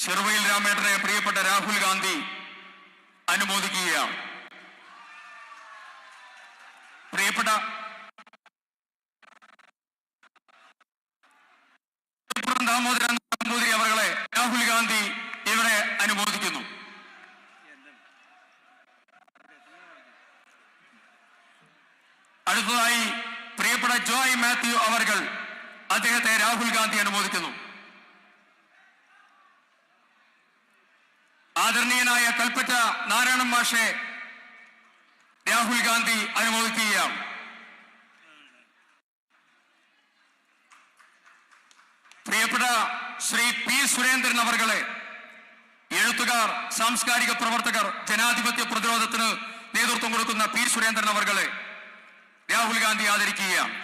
ചെറുവയിൽ രാമേട്ടനെ പ്രിയപ്പെട്ട രാഹുൽ ഗാന്ധി അനുമോദിക്കുകയാണ്. പ്രിയപ്പെട്ട ദാമോദരൻ നമ്പൂതിരി അവരെ രാഹുൽ ഗാന്ധി ഇവിടെ അനുമോദിക്കുന്നു. അടുത്തതായി പ്രിയപ്പെട്ട ജോയ് മാത്യു അവർ അദ്ദേഹത്തെ രാഹുൽ ഗാന്ധി അനുമോദിക്കുന്നു. ആദരണീയനായ കൽപ്പറ്റ നാരായണൻ മാഷെ രാഹുൽ ഗാന്ധി അനുമോദിക്കുകയാണ്. പ്രിയപ്പെട്ട ശ്രീ പി സുരേന്ദ്രൻ അവർകളെ എഴുത്തുകാർ, സാംസ്കാരിക പ്രവർത്തകർ, ജനാധിപത്യ പ്രതിരോധത്തിന് നേതൃത്വം കൊടുക്കുന്ന പി സുരേന്ദ്രൻ അവർകളെ രാഹുൽ ഗാന്ധി ആദരിക്കുകയാണ്.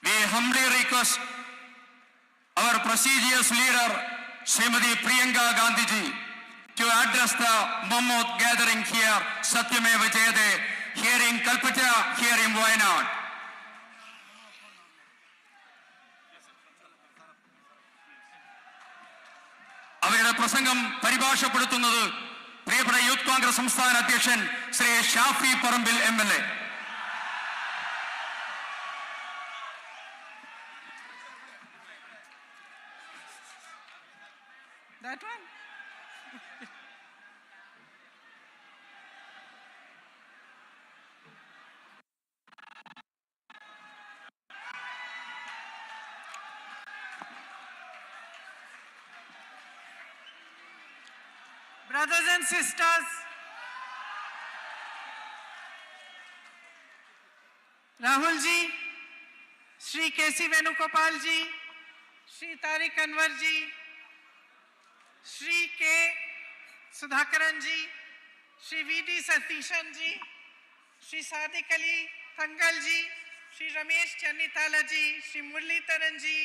We humbly request our prestigious leader, Srimati Priyanaka Gandhi ji, to address the Mammoth gathering here, Satyameva Jayate, here in Kalpetta, here in Wayanad. അവരുടെ പ്രസംഗം പരിഭാഷപ്പെടുത്തുന്നത് പ്രിയപ്പെട്ട യൂത്ത് കോൺഗ്രസ് സംസ്ഥാന അധ്യക്ഷൻ Shri Shafi Parambil MLA. That one? Brothers and sisters, Rahul ji, Shri K.C. Venugopal ji, Shri Tariq Anwar ji, Shri K. Sudhakaran ji, Shri V.D. Satishan ji, Shri Sadiq Ali Thangal ji, Shri Ramesh Channitala ji, Shri Murli Taran ji,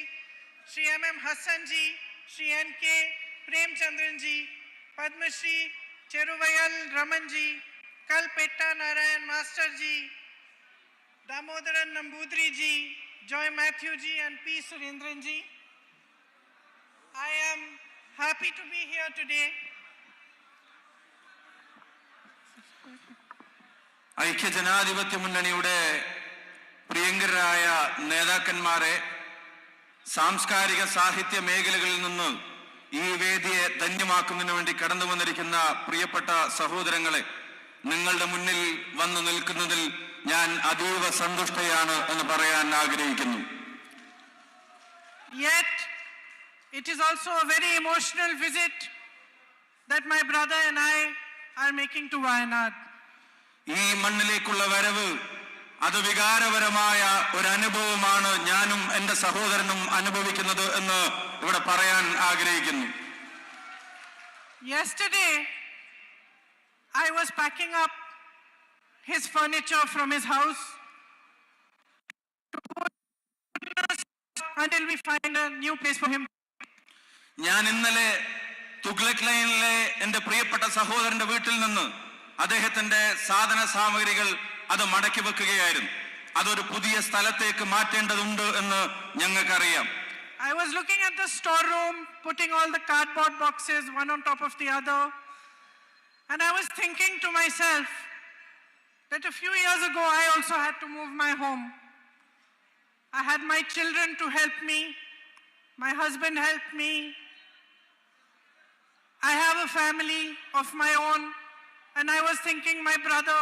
Shri M.M. Hassan ji, Shri N.K. Premchandran ji, Padma Shri Cheruvayal Raman ji, Kalpetta Narayan Master ji, Damodaran Nambudri ji, Joy Matthew ji and P. Surendran ji. I am happy to be here today. ഐക്യ ജനാധിപത്യ മുന്നണിയുടെ പ്രിയങ്കരായ നേതാക്കന്മാരെ, സാംസ്കാരിക സാഹിത്യ മേഖലകളിൽ നിന്ന് ഈ വേദിയെ ധന്യമാക്കുന്നതിന് വേണ്ടി കടന്നു വന്നിരിക്കുന്ന പ്രിയപ്പെട്ട സഹോദരങ്ങളെ, നിങ്ങളുടെ മുന്നിൽ വന്നു നിൽക്കുന്നതിൽ ഞാൻ അതീവ സന്തുഷ്ടയാണ് എന്ന് പറയാൻ ആഗ്രഹിക്കുന്നു. Yet it is also a very emotional visit that my brother and I are making to Wayanad. ഈ മണ്ണിലേക്കുള്ള വരവ് അത് വികാരപരമായ ഒരു അനുഭവമാണ് ഞാനും എൻ്റെ സഹോദരനും അനുഭവിക്കുന്നത് എന്ന് ഇവിടെ പറയാൻ ആഗ്രഹിക്കുന്നു. Yesterday I was packing up his furniture from his house until we find a new place for him. ഞാൻ ഇന്നലെ തുഗ്ലക് ലൈനിലെ എൻ്റെ പ്രിയപ്പെട്ട സഹോദരന്റെ വീട്ടിൽ നിന്ന് അദ്ദേഹത്തിന്റെ സാധന സാമഗ്രികൾ അത് മടക്കി വെക്കുകയായിരുന്നു. അതൊരു പുതിയ സ്ഥലത്തേക്ക് മാറ്റേണ്ടതുണ്ട് എന്ന് ഞങ്ങൾക്കറിയാം. I was looking at the storeroom, putting all the cardboard boxes one on top of the other, and I was thinking to myself that a few years ago I also had to move my home. I had my children to help me, my husband helped me. I have a family of my own, and I was thinking my brother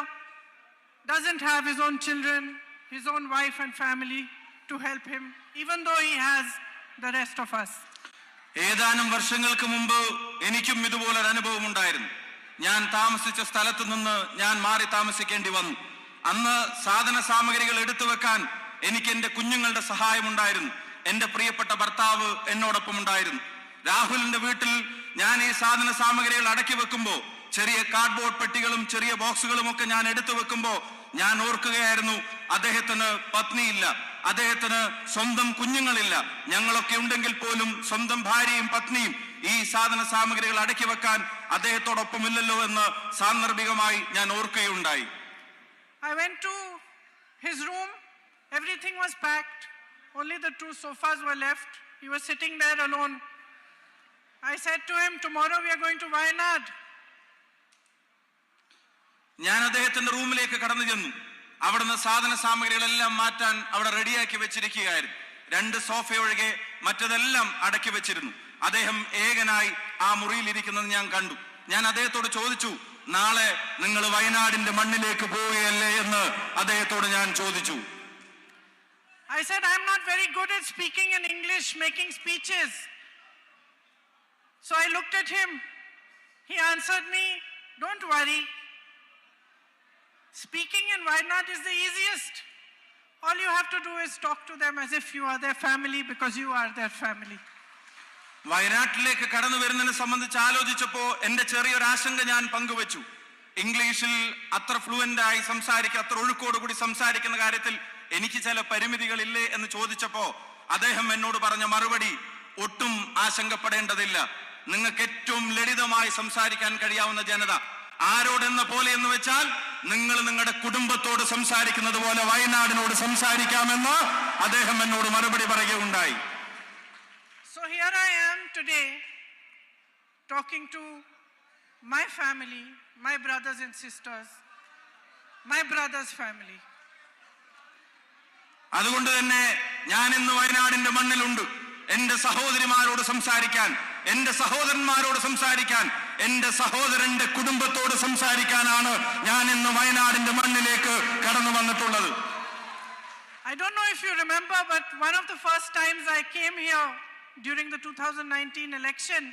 doesn't have his own children, his own wife and family to help him, even though he has the rest of us. ഏതാനും വർഷങ്ങൾക്ക് മുമ്പ് എനിക്കും ഇതുപോലൊരു അനുഭവം ഉണ്ടായിരുന്നു. ഞാൻ താമസിച്ച സ്ഥലത്ത് നിന്ന് ഞാൻ മാറി താമസിക്കേണ്ടി വന്നു. അന്ന് സാധന സാമഗ്രികൾ എടുത്തു വെക്കാൻ എനിക്ക് എൻ്റെ കുഞ്ഞുങ്ങളുടെ സഹായമുണ്ടായിരുന്നു. എൻ്റെ പ്രിയപ്പെട്ട ഭർത്താവ് എന്നോടൊപ്പം ഉണ്ടായിരുന്നു. രാഹുലിന്റെ വീട്ടിൽ ഞാൻ ഈ സാധന സാമഗ്രികൾ അടക്കി വെക്കുമ്പോൾ, ചെറിയ കാർഡ്ബോർഡ് പെട്ടികളും ചെറിയ ബോക്സുകളും ഒക്കെ ഞാൻ എടുത്തു വെക്കുമ്പോൾ ഞാൻ ഓർക്കുകയായിരുന്നു, അദ്ദേഹത്തിന് പത്നിയില്ല, അദ്ദേഹത്തിന് സ്വന്തം കുഞ്ഞുങ്ങളില്ല. ഞങ്ങളൊക്കെ ഉണ്ടെങ്കിൽ പോലും സ്വന്തം ഭാര്യയും പത്നിയും ഈ സാധന സാമഗ്രികൾ അടക്കി വെക്കാൻ അദ്ദേഹത്തോടൊപ്പമില്ലല്ലോ എന്ന് സാന്ദർഭികമായി ഞാൻ ഓർക്കുകയുണ്ടായി. I went to his room. Everything was packed. Only the 2 sofas were left. He was sitting there alone. I said to him, tomorrow we are going to Wayanad. ഞാൻ അദ്ദേഹത്തിന്റെ റൂമിലേക്ക് കടന്നു ചെന്നു. അവിടുന്ന് സാധന സാമഗ്രികളെല്ലാം മാറ്റാൻ അവിടെ റെഡിയാക്കി വെച്ചിരിക്കുകയായിരുന്നു. 2 സോഫ ഒഴികെ മറ്റതെല്ലാം അടക്കി വെച്ചിരുന്നു. അദ്ദേഹം ഏകനായി ആ മുറിയിൽ ഇരിക്കുന്നത് ഞാൻ കണ്ടു. ഞാൻ അദ്ദേഹത്തോട് ചോദിച്ചു, നാളെ നിങ്ങൾ വയനാടിന്റെ മണ്ണിലേക്ക് പോവുകയല്ലേ എന്ന് അദ്ദേഹത്തോട് ഞാൻ ചോദിച്ചു. I said, I'm not very good at speaking in English, making speeches. So I looked at him. He answered me, don't worry. Speaking in Wayanad is the easiest. All you have to do is talk to them as if you are their family, because you are their family. വയനാട്ടിലേക്ക് കടന്നു വരുന്നതിനെ സംബന്ധിച്ച് ആലോചിച്ചപ്പോ എന്റെ ചെറിയൊരു ആശങ്ക ഞാൻ പങ്കുവച്ചു. ഇംഗ്ലീഷിൽ അത്ര ഫ്ലുവന്റ് ആയി സംസാരിക്കുക, അത്ര ഒഴുക്കോടുകൂടി സംസാരിക്കുന്ന കാര്യത്തിൽ എനിക്ക് ചില പരിമിതികളില്ലേ എന്ന് ചോദിച്ചപ്പോ അദ്ദേഹം എന്നോട് പറഞ്ഞ മറുപടി, ഒട്ടും ആശങ്കപ്പെടേണ്ടതില്ല. നിങ്ങൾക്ക് ഏറ്റവും ലളിതമായി സംസാരിക്കാൻ കഴിയാവുന്ന ജനത ആരോടെന്ന പോലെ എന്ന് വെച്ചാൽ നിങ്ങൾ നിങ്ങളുടെ കുടുംബത്തോട് സംസാരിക്കുന്നത് പോലെ വയനാടിനോട് സംസാരിക്കാമെന്ന് അദ്ദേഹം എന്നോട് മറുപടി പറയുകയുണ്ടായി. So here I am today talking to my family, my brothers and sisters, my brother's family. അതുകൊണ്ട് തന്നെ ഞാൻ ഇന്ന് വയനാടിന്റെ മണ്ണിലുണ്ട്. എന്റെ സഹോദരിമാരോട് സംസാരിക്കാൻ, എന്റെ സഹോദരന്മാരോട് സംസാരിക്കാൻ, എന്റെ സഹോദരന്റെ കുടുംബത്തോട് സംസാരിക്കാനാണ് ഞാൻ ഇന്ന് വയനാടിന്റെ മണ്ണിലേക്ക് കടന്നു വന്നിട്ടുള്ളത്. I don't know if you remember, but one of the first times I came here during the 2019 election,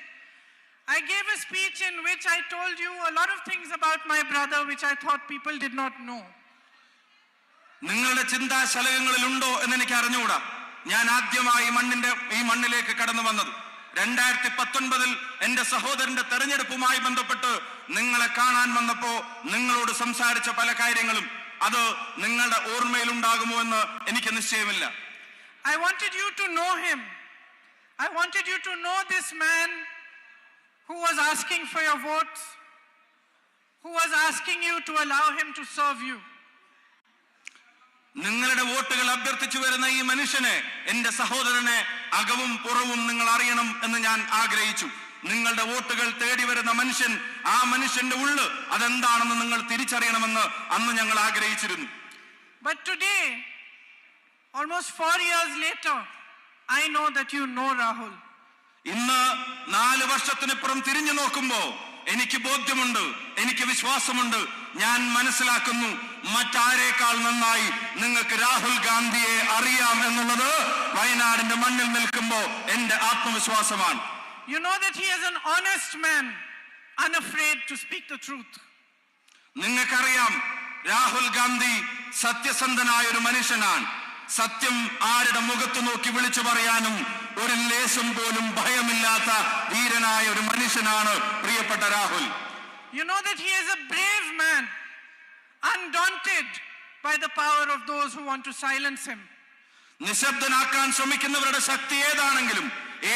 I gave a speech in which I told you a lot of things about my brother which I thought people did not know. നിങ്ങളുടെ ചിന്താശലകങ്ങളിൽ ഉണ്ടോ എന്ന് എനിക്ക് അറിഞ്ഞുകൂടാ. ഞാൻ ആദ്യമായി ഈ മണ്ണിലേക്ക് കടന്നു വന്നത് 2019 എന്റെ സഹോദരന്റെ തെരഞ്ഞെടുപ്പുമായി ബന്ധപ്പെട്ട് നിങ്ങളെ കാണാൻ വന്നപ്പോ നിങ്ങളോട് സംസാരിച്ച പല കാര്യങ്ങളും അത് നിങ്ങളുടെ ഓർമ്മയിലുണ്ടാകുമോ എന്ന് എനിക്ക് നിശ്ചയമില്ല. I wanted you to know him. I wanted you to know this man who was asking for your votes, who was asking you to allow him to serve you. നിങ്ങളുടെ വോട്ടുകൾ അഭ്യർത്ഥിച്ചു വരുന്ന ഈ മനുഷ്യനെ, എന്റെ സഹോദരനെ അകവും പുറവും നിങ്ങൾ അറിയണം എന്ന് ഞാൻ ആഗ്രഹിച്ചു. നിങ്ങളുടെ വോട്ടുകൾ തേടി വരുന്ന മനുഷ്യൻ, ആ മനുഷ്യന്റെ ഉള്ള് അതെന്താണെന്ന് നിങ്ങൾ തിരിച്ചറിയണമെന്ന് അന്ന് ഞങ്ങൾ ആഗ്രഹിച്ചിരുന്നു. But today, almost 4 years later, I know that you know Rahul. ഇന്ന് 4 വർഷത്തിനിപ്പുറം തിരിഞ്ഞു നോക്കുമ്പോ എനിക്ക് ബോധ്യമുണ്ട്, എനിക്ക് വിശ്വാസമുണ്ട്, ഞാൻ മനസ്സിലാക്കുന്നു മറ്റാരേക്കാൾ നന്നായി നിങ്ങൾക്ക് രാഹുൽ ഗാന്ധിയെ അറിയാം എന്നുള്ളത് വയനാടിന്റെ മണ്ണിൽ നിൽക്കുമ്പോ എന്റെ ആത്മവിശ്വാസമാണ്. You know that he is an honest man, unafraid to speak the truth. നിങ്ങൾക്കറിയാം രാഹുൽ ഗാന്ധി സത്യസന്ധനായ ഒരു മനുഷ്യനാണ്. സത്യം ആരുടെ മുഖത്ത് നോക്കി വിളിച്ചു പറയാനും ഒരു ലേശം പോലും ഭയമില്ലാത്ത ധീരനായ ഒരു മനുഷ്യനാണ് പ്രിയപ്പെട്ട Rahul. You know that he is a brave man, undaunted by the power of those who want to silence him. നിശബ്ദനാക്കാൻ ശ്രമിക്കുന്നവരുടെ ശക്തി ഏതാണെങ്കിലും,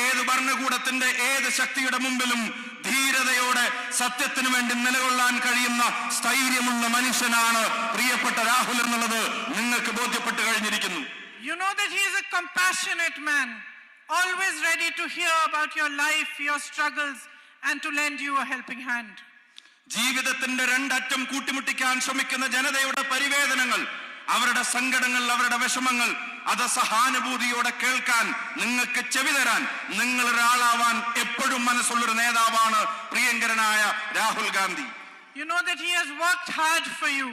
ഏത് ഭരണകൂടത്തിന്റെ ഏത് ശക്തിയുടെ മുമ്പിലും ധീരതയോടെ സത്യത്തിനു വേണ്ടി നിലകൊള്ളാൻ കഴിയുന്ന സ്ഥൈര്യമുള്ള മനുഷ്യനാണ് പ്രിയപ്പെട്ട രാഹുൽ എന്നുള്ളത് നിങ്ങൾക്ക് ബോധ്യപ്പെട്ട് കഴിഞ്ഞിരിക്കുന്നു. You know that he is a compassionate man, always ready to hear about your life, your struggles, and to lend you a helping hand. ജീവിതത്തിന്റെ രണ്ടറ്റം കൂട്ടിമുട്ടിക്കാൻ ശ്രമിക്കുന്ന ജനതയുടെ പരിവേദനങ്ങൾ, അവരുടെ സങ്കടങ്ങൾ, അവരുടെ വിഷമങ്ങൾ അത് സഹാനുഭൂതിയോടെ കേൾക്കാൻ, നിങ്ങൾക്ക് ചെവി തരാൻ, നിങ്ങൾ ഒരാളാവാൻ എപ്പോഴും മനസ്സുള്ളൊരു നേതാവാണ് പ്രിയങ്കരനായ Rahul Gandhi. You know that he has worked hard for you.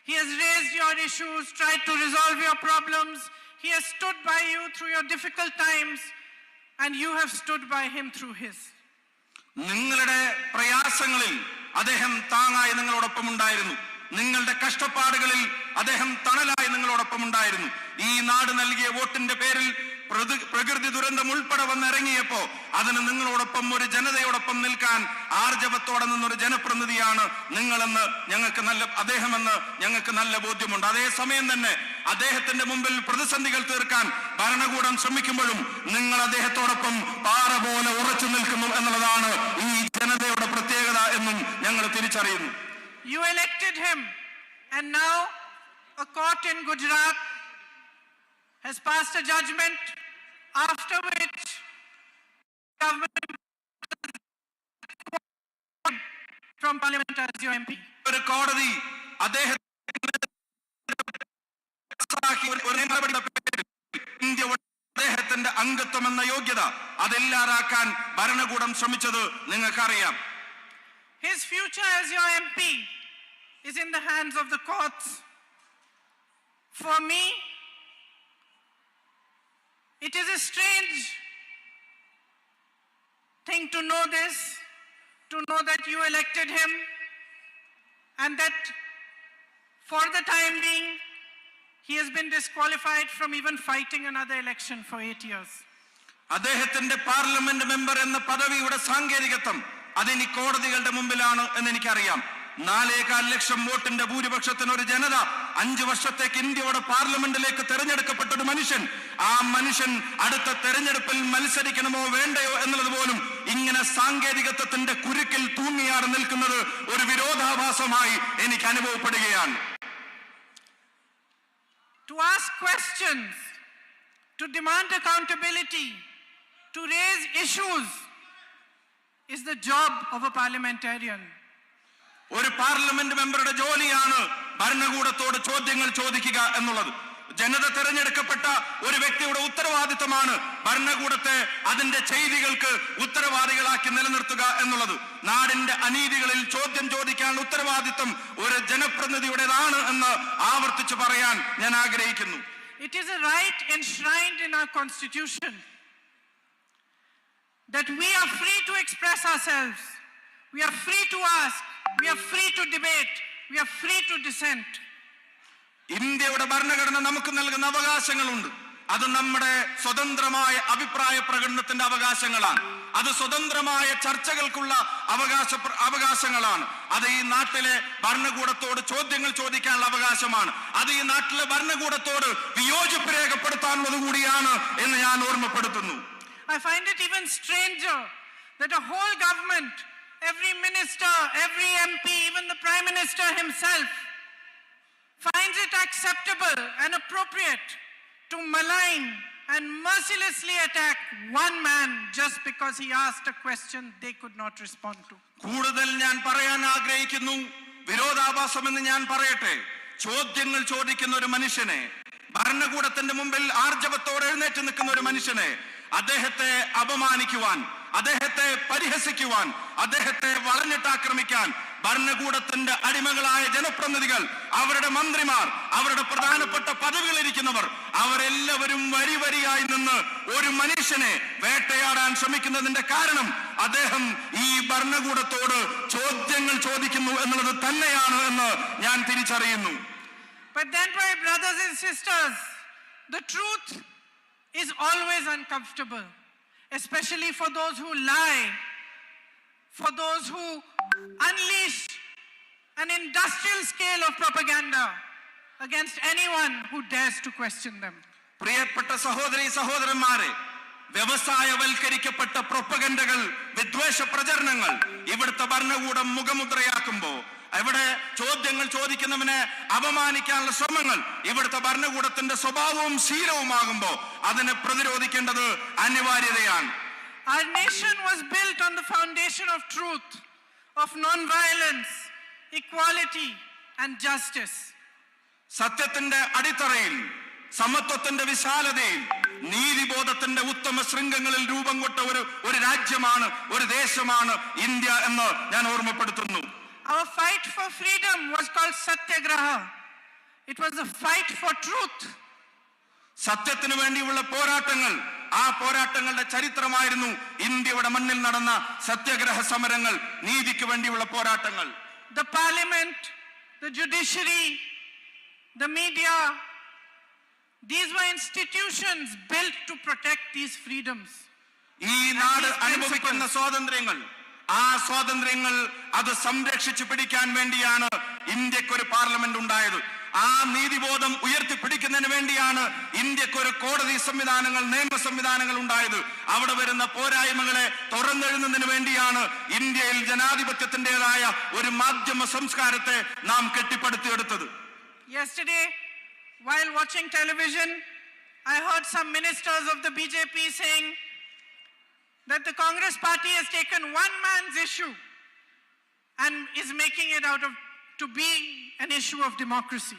He has raised your issues, tried to resolve your problems. He has stood by you through your difficult times, and you have stood by him through his. നിങ്ങളുടെ പ്രയാസങ്ങളിൽ അദ്ദേഹം താങ്ങായി നിങ്ങളോടൊപ്പം ഉണ്ടായിരുന്നു. നിങ്ങളുടെ കഷ്ടപ്പാടുകളിൽ അദ്ദേഹം തണലായി നിങ്ങളോടൊപ്പം ഉണ്ടായിരുന്നു. ഈ നാട് നൽകിയ വോട്ടിന്റെ പേരിൽ പ്രകൃതി ദുരന്തം ഉൾപ്പെടെ വന്നിറങ്ങിയപ്പോ അതിന് നിങ്ങളോടൊപ്പം ഒരു ജനതയോടൊപ്പം നിൽക്കാൻ ആർജവത്തോടെ നിന്നൊരു ജനപ്രതിനിധിയാണ് നിങ്ങളെന്ന് അദ്ദേഹമെന്ന് ഞങ്ങൾക്ക് നല്ല ബോധ്യമുണ്ട്. അതേസമയം തന്നെ അദ്ദേഹത്തിന്റെ മുമ്പിൽ പ്രതിസന്ധികൾ തീർക്കാൻ ഭരണകൂടം ശ്രമിക്കുമ്പോഴും നിങ്ങൾ അദ്ദേഹത്തോടൊപ്പം പാറ പോലെ ഉറച്ചു നിൽക്കുന്നു എന്നുള്ളതാണ് ഈ ജനതയുടെ പ്രത്യേകത എന്നും ഞങ്ങൾ തിരിച്ചറിയുന്നു. You elected him, and now a court in Gujarat has passed a judgment after which government from parliament as your MP. ഒരു കോടതി അദ്ദേഹത്തിന്റെ അംഗത്വം എന്ന യോഗ്യത അതില്ലാതാക്കാൻ ഭരണകൂടം ശ്രമിച്ചത് നിങ്ങൾക്കറിയാം. His future as your MP is in the hands of the courts. For me, it is a strange thing to know this, to know that you elected him and that for the time being he has been disqualified from even fighting another election for 8 years. അദ്ദേഹത്തിന്റെ parliament member എന്ന പദവിയുടെ സാങ്കേതികത്വം അതിനി കോടതികളുടെ മുമ്പിലാണ് എന്ന് എനിക്കറിയാം. 4.25 ലക്ഷം വോട്ടിന്റെ ഭൂരിപക്ഷത്തിന് ഒരു ജനത 5 വർഷത്തേക്ക് ഇന്ത്യയുടെ പാർലമെന്റിലേക്ക് തെരഞ്ഞെടുക്കപ്പെട്ട ഒരു മനുഷ്യൻ, ആ മനുഷ്യൻ അടുത്ത തെരഞ്ഞെടുപ്പിൽ മത്സരിക്കണമോ വേണ്ടയോ എന്നുള്ളത് പോലും ഇങ്ങനെ സാങ്കേതികത്വത്തിന്റെ കുരുക്കിൽ തൂങ്ങിയാറ് നിൽക്കുന്നത് ഒരു വിരോധാഭാസമായി എനിക്ക് അനുഭവപ്പെടുകയാണ്. To ask questions, to demand accountability, to raise issues is the job of a parliamentarian. ഒരു പാർലമെന്റ് മെമ്പറുടെ ജോലിയാണ് ഭരണകൂടത്തോട് ചോദ്യങ്ങൾ ചോദിക്കുക എന്നുള്ളത്. ജനത തെരഞ്ഞെടുക്കപ്പെട്ട ഒരു വ്യക്തിയുടെ ഉത്തരവാദിത്തമാണ് ഭരണകൂടത്തെ അതിന്റെ ചെയ്തികൾക്ക് ഉത്തരവാദികളാക്കി നിലനിർത്തുക എന്നുള്ളത്. നാടിന്റെ അനീതികളിൽ ചോദ്യം ചോദിക്കാനുള്ള ഉത്തരവാദിത്തം ഒരു ജനപ്രതിനിധിയുടേതാണ് എന്ന് ആവർത്തിച്ച് പറയാൻ ഞാൻ ആഗ്രഹിക്കുന്നു. It is a right enshrined in our constitution that we are free to express ourselves, we are free to ask, we are free to debate, we are free to dissent. ഇന്ത്യയുടെ ഭരണഘടന നമുക്ക് നൽകുന്ന അവകാശങ്ങളുണ്ട്. അത് നമ്മുടെ സ്വതന്ത്രമായ അഭിപ്രായ പ്രകടനത്തിന്റെ അവകാശങ്ങളാണ്. അത് സ്വതന്ത്രമായ ചർച്ചകൾക്കുള്ള അവകാശങ്ങളാണ്. അത് ഈ നാട്ടിലെ ഭരണകൂടത്തോട് ചോദ്യങ്ങൾ ചോദിക്കാനുള്ള അവകാശമാണ്. അത് ഈ നാട്ടിലെ ഭരണകൂടത്തോട് വിയോജിപ്പ് രേഖപ്പെടുത്താനുള്ളത് കൂടിയാണ് എന്ന് ഞാൻ ഓർമ്മപ്പെടുത്തുന്നു. I find it even stranger that a whole government, every minister, every MP, even the Prime Minister himself, finds it acceptable and appropriate to malign and mercilessly attack one man just because he asked a question they could not respond to. കൂടുതൽ ഞാൻ പറയാൻ ആഗ്രഹിക്കുന്നു, വിരോധാഭാസമെന്ന് ഞാൻ പറയട്ടെ. ചോദ്യങ്ങൾ ചോദിക്കുന്ന ഒരു മനുഷ്യനെ, ഭരണകൂടത്തിന്റെ മുമ്പിൽ ആർജവത്തോടെ എഴുന്നേറ്റ് നിൽക്കുന്ന ഒരു മനുഷ്യനെ അദ്ദേഹത്തെ അപമാനിക്കുവാൻ, അദ്ദേഹത്തെ പരിഹസിക്കുവാൻ, അദ്ദേഹത്തെ വളഞ്ഞിട്ടാക്രമിക്കാൻ ഭരണകൂടത്തിന്റെ അടിമകളായ ജനപ്രതിനിധികൾ, അവരുടെ മന്ത്രിമാർ, അവരുടെ പ്രധാനപ്പെട്ട പദവികളിരിക്കുന്നവർ, അവരെല്ലാവരും വരി വരിയായി നിന്ന് ഒരു മനുഷ്യനെ വേട്ടയാടാൻ ശ്രമിക്കുന്നതിന്റെ കാരണം അദ്ദേഹം ഈ ഭരണകൂടത്തോട് ചോദ്യങ്ങൾ ചോദിക്കുന്നു എന്നുള്ളത് തന്നെയാണ് എന്ന് ഞാൻ തിരിച്ചറിയുന്നു. But then, my brothers and sisters, the truth is always uncomfortable, especially for those who lie, for those who unleash an industrial scale of propaganda against anyone who dares to question them. പ്രിയപ്പെട്ട സഹോദരീ സഹോദരന്മാരെ, വ്യവസായവൽക്കരിക്കപ്പെട്ട പ്രൊപ്പഗൻഡകൾ, വിദ്വേഷ പ്രചരണങ്ങൾ ഇവിടുത്തെ ഭരണകൂടം മുഖമുദ്രയാക്കുമ്പോ, ഇവിടെ ചോദ്യങ്ങൾ ചോദിക്കുന്നവനെ അപമാനിക്കാനുള്ള ശ്രമങ്ങൾ ഇവിടുത്തെ ഭരണകൂടത്തിന്റെ സ്വഭാവവും ശീലവുമാകുമ്പോ അതിനെ പ്രതിരോധിക്കേണ്ടത് അനിവാര്യതയാണ്. Our nation was built on the foundation of truth, of non-violence, equality and justice. സത്യത്തിന്റെ അടിത്തറയിൽ, സമത്വത്തിന്റെ വിശാലതയിൽ, നീതിബോധത്തിന്റെ ഉത്തമ ശൃംഖങ്ങളിൽ രൂപം കൊണ്ട ഒരു രാജ്യമാണ്, ഒരു ദേശമാണ് ഇന്ത്യ എന്ന് ഞാൻ ഓർമ്മപ്പെടുത്തുന്നു. Our fight for freedom was called Satyagraha. It was a fight for truth. സത്യത്തിന് വേണ്ടിയുള്ള പോരാട്ടങ്ങൾ, ആ പോരാട്ടങ്ങളുടെ ചരിത്രമായിരുന്നു ഇന്ത്യയുടെ മണ്ണിൽ നടന്ന സത്യാഗ്രഹ സമരങ്ങൾ, നീതിക്ക് വേണ്ടിയുള്ള പോരാട്ടങ്ങൾ. The parliament, the judiciary, the media, these were institutions built to protect these freedoms. ഈ നാട് അനുഭവിക്കുന്ന സ്വാതന്ത്ര്യങ്ങൾ, ആ സ്വാതന്ത്ര്യങ്ങൾ അത് സംരക്ഷിച്ചു പിടിക്കാൻ വേണ്ടിയാണ് ഇന്ത്യക്കൊരു പാർലമെന്റ് ഉണ്ടായത്. ആ നീതിബോധം ഉയർത്തിപ്പിടിക്കുന്ന പരിഹരിക്കുന്നതിന് വേണ്ടിയാണ് ഇന്ത്യക്ക് ഒരു കോടതി സംവിധാനങ്ങൾ, നിയമ സംവിധാനങ്ങൾ ഉണ്ടായത്. അവിടെ വരുന്ന പോരായ്മകളെ തുറന്നെഴുതുന്നതിന് വേണ്ടിയാണ് ഇന്ത്യയിൽ ജനാധിപത്യത്തിൻ്റെതായ ഒരു മാധ്യമ സംസ്കാരത്തെ നാം കെട്ടിപ്പടുത്തിയെടുത്തത്. Yesterday, while watching television, I heard some ministers of the BJP saying that the Congress party has taken one man's issue and is making it out of to be an issue of democracy.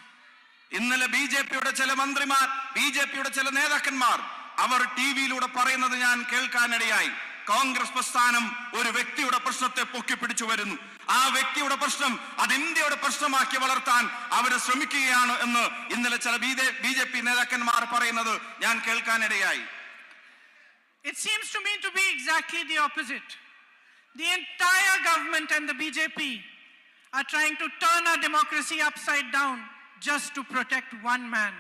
ഇന്നലെ ബിജെപിയുടെ ചില മന്ത്രിമാർ, ബിജെപിയുടെ ചില നേതാക്കന്മാർ അവർ ടിവിയിലൂടെ പറയുന്നത് ഞാൻ കേൾക്കാനിടയായി. കോൺഗ്രസ് പ്രസ്ഥാനം ഒരു വ്യക്തിയുടെ പ്രശ്നത്തെ പൊക്കിപ്പിടിച്ചു വരുന്നു. ആ വ്യക്തിയുടെ പ്രശ്നം അത് ഇന്ത്യയുടെ പ്രശ്നമാക്കി വളർത്താൻ അവര് ശ്രമിക്കുകയാണ് എന്ന് ഇന്നലെ ചില ബിജെപി നേതാക്കന്മാർ പറയുന്നത് ഞാൻ കേൾക്കാനിടയായി. It seems to me to be exactly the opposite. The entire government and the BJP are trying to turn our democracy upside down just to protect one man.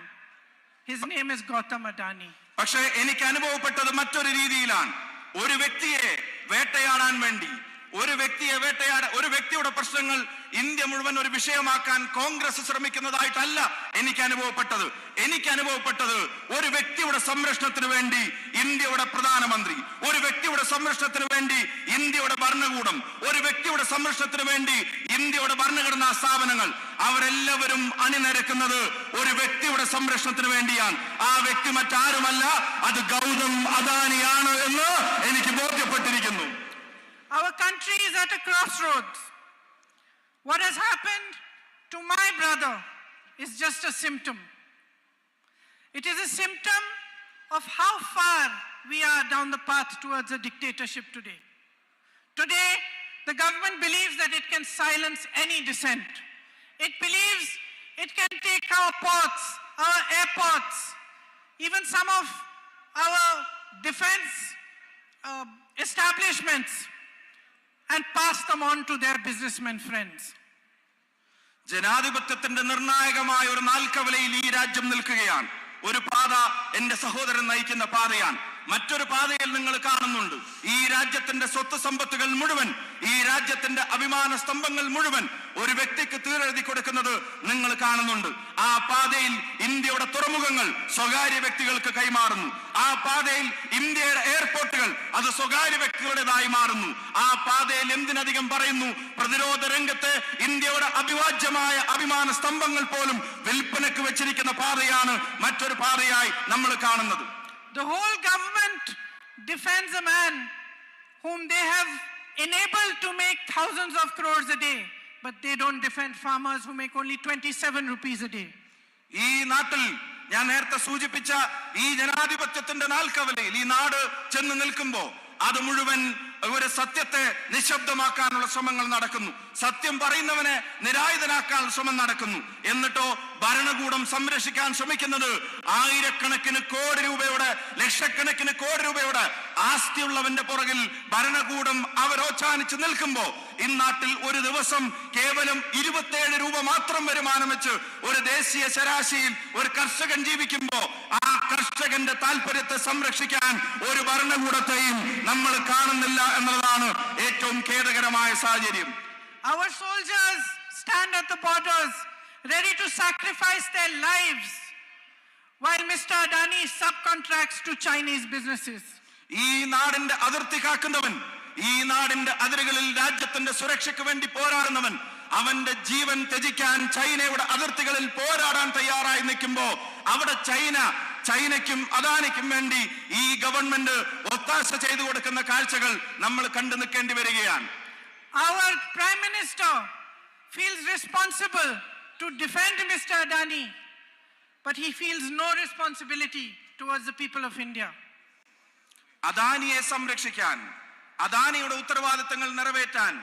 His name is Gautam Adani. പക്ഷേ എനിക്ക് അനുഭവപ്പെട്ടത് മറ്റൊരു രീതിയിലാണ്. ഒരു വ്യക്തിയെ വേട്ടയാടാൻ വേണ്ടി, ഒരു വ്യക്തിയുടെ പ്രശ്നങ്ങൾ ഇന്ത്യ മുഴുവൻ ഒരു വിഷയമാക്കാൻ കോൺഗ്രസ് ശ്രമിക്കുന്നതായിട്ടല്ല എനിക്ക് അനുഭവപ്പെട്ടത് ഒരു വ്യക്തിയുടെ സംരക്ഷണത്തിന് വേണ്ടി ഇന്ത്യയുടെ പ്രധാനമന്ത്രി, ഒരു വ്യക്തിയുടെ സംരക്ഷണത്തിന് വേണ്ടി ഇന്ത്യയുടെ ഭരണകൂടം, ഒരു വ്യക്തിയുടെ സംരക്ഷണത്തിന് വേണ്ടി ഇന്ത്യയുടെ ഭരണഘടനാ സ്ഥാപനങ്ങൾ അവരെല്ലാവരും അണിനിരക്കുന്നത് ഒരു വ്യക്തിയുടെ സംരക്ഷണത്തിന് വേണ്ടിയാണ്. ആ വ്യക്തി മറ്റാരുമല്ല, അത് ഗൗതം അദാനിയാണ് എന്ന് എനിക്ക് ബോധ്യപ്പെട്ടിരിക്കുന്നു. Our country is at a crossroads. What has happened to my brother is just a symptom. It is a symptom of how far we are down the path towards a dictatorship today. Today, the government believes that it can silence any dissent. It believes it can take our ports, our airports, even some of our defense establishments, and pass them on to their businessmen friends. ജനാധിപത്യത്തിന്റെ നിർണായകമായ ഒരു നാൽക്കവലയിൽ ഈ രാജ്യം നിൽക്കുകയാണ്. ഒരു പാത എന്റെ സഹോദരൻ നയിക്കുന്ന പാതയാണ്. മറ്റൊരു പാതയിൽ നിങ്ങൾ കാണുന്നുണ്ട് ഈ രാജ്യത്തിന്റെ സ്വത്ത് സമ്പത്തുകൾ മുഴുവൻ, ഈ രാജ്യത്തിന്റെ അഭിമാന സ്തംഭങ്ങൾ മുഴുവൻ ഒരു വ്യക്തിക്ക് തീരെഴുതി കൊടുക്കുന്നത് നിങ്ങൾ കാണുന്നുണ്ട്. ആ പാതയിൽ ഇന്ത്യയുടെ തുറമുഖങ്ങൾ സ്വകാര്യ വ്യക്തികൾക്ക് കൈമാറുന്നു. ആ പാതയിൽ ഇന്ത്യയുടെ എയർപോർട്ടുകൾ അത് സ്വകാര്യ വ്യക്തികളുടേതായി മാറുന്നു. ആ പാതയിൽ എന്തിനധികം പറയുന്നു, പ്രതിരോധ രംഗത്ത് ഇന്ത്യയുടെ അഭിവാജ്യമായ അഭിമാന സ്തംഭങ്ങൾ പോലും വിൽപ്പനക്ക് വെച്ചിരിക്കുന്ന പാതയാണ് മറ്റൊരു പാതയായി നമ്മൾ കാണുന്നത്. The whole government defends a man whom they have enabled to make thousands of crores a day, but they don't defend farmers who make only 27 rupees a day. ഈ നാട്ടിൽ ഞാൻ നേരത്തെ സൂചിപ്പിച്ച ഈ ജനാധിപത്യത്തിന്റെ നാൽക്കവലയിൽ ഈ നാട് ചെന്ന് നിൽക്കുമ്പോ അത് മുഴുവൻ ഒരു സത്യത്തെ നിശബ്ദമാക്കാനുള്ള ശ്രമങ്ങൾ നടക്കുന്നു. സത്യം പറയുന്നവനെ നിരായുധനാക്കാനുള്ള ശ്രമം നടക്കുന്നു. എന്നിട്ടോ ഭരണകൂടം സംരക്ഷിക്കാൻ ശ്രമിക്കുന്നത് ആയിരക്കണക്കിന് കോടി രൂപയുടെ, ലക്ഷക്കണക്കിന് കോടി രൂപയുടെ ആസ്തിയുള്ളവന്റെ പുറകിൽ ഭരണകൂടം അവരോച്ചാനിച്ച് നിൽക്കുമ്പോ ഇന്നാട്ടിൽ ഒരു ദിവസം കേവലം 27 രൂപ മാത്രം വരുമാനം വെച്ച് ഒരു ദേശീയ ശരാശരിയിൽ ഒരു കർഷകൻ ജീവിക്കുമ്പോ ആ കർഷകന്റെ താല്പര്യത്തെ സംരക്ഷിക്കാൻ ഒരു ഭരണകൂടത്തെയും നമ്മൾ കാണുന്നില്ല എന്നുള്ളതാണ് ഏറ്റവും ഖേദകരമായ സാഹചര്യം. Our soldiers stand at the borders ready to sacrifice their lives while Mr. Adani subcontracts to Chinese businesses. ഈ നാടിന്റെ അതിർത്തി കാക്കുന്നവൻ, ഈ നാടിന്റെ അതിരുകളിൽ രാജ്യത്തിന്റെ സുരക്ഷയ്ക്ക് വേണ്ടി പോരാടുന്നവൻ, അവന്റെ ജീവൻ ത്യജിക്കാൻ ചൈനയുടെ അതിർത്തികളിൽ പോരാടാൻ തയ്യാറായി നിൽക്കുമ്പോ അവിടെ ചൈനയ്ക്കും അദാനിക്കും വേണ്ടി ഈ ഗവൺമെന്റ് ഒത്താശ ചെയ്തു കൊടുക്കുന്ന കാഴ്ചകൾ നമ്മൾ കണ്ടു നിൽക്കേണ്ടി വരികയാണ്. Our Prime Minister feels responsible to defend Mr. Adani, but he feels no responsibility towards the people of India. അദാനിയെ സംരക്ഷിക്കാൻ, അദാനിയുടെ ഉത്തരവാദിത്തങ്ങൾ നിറവേറ്റാൻ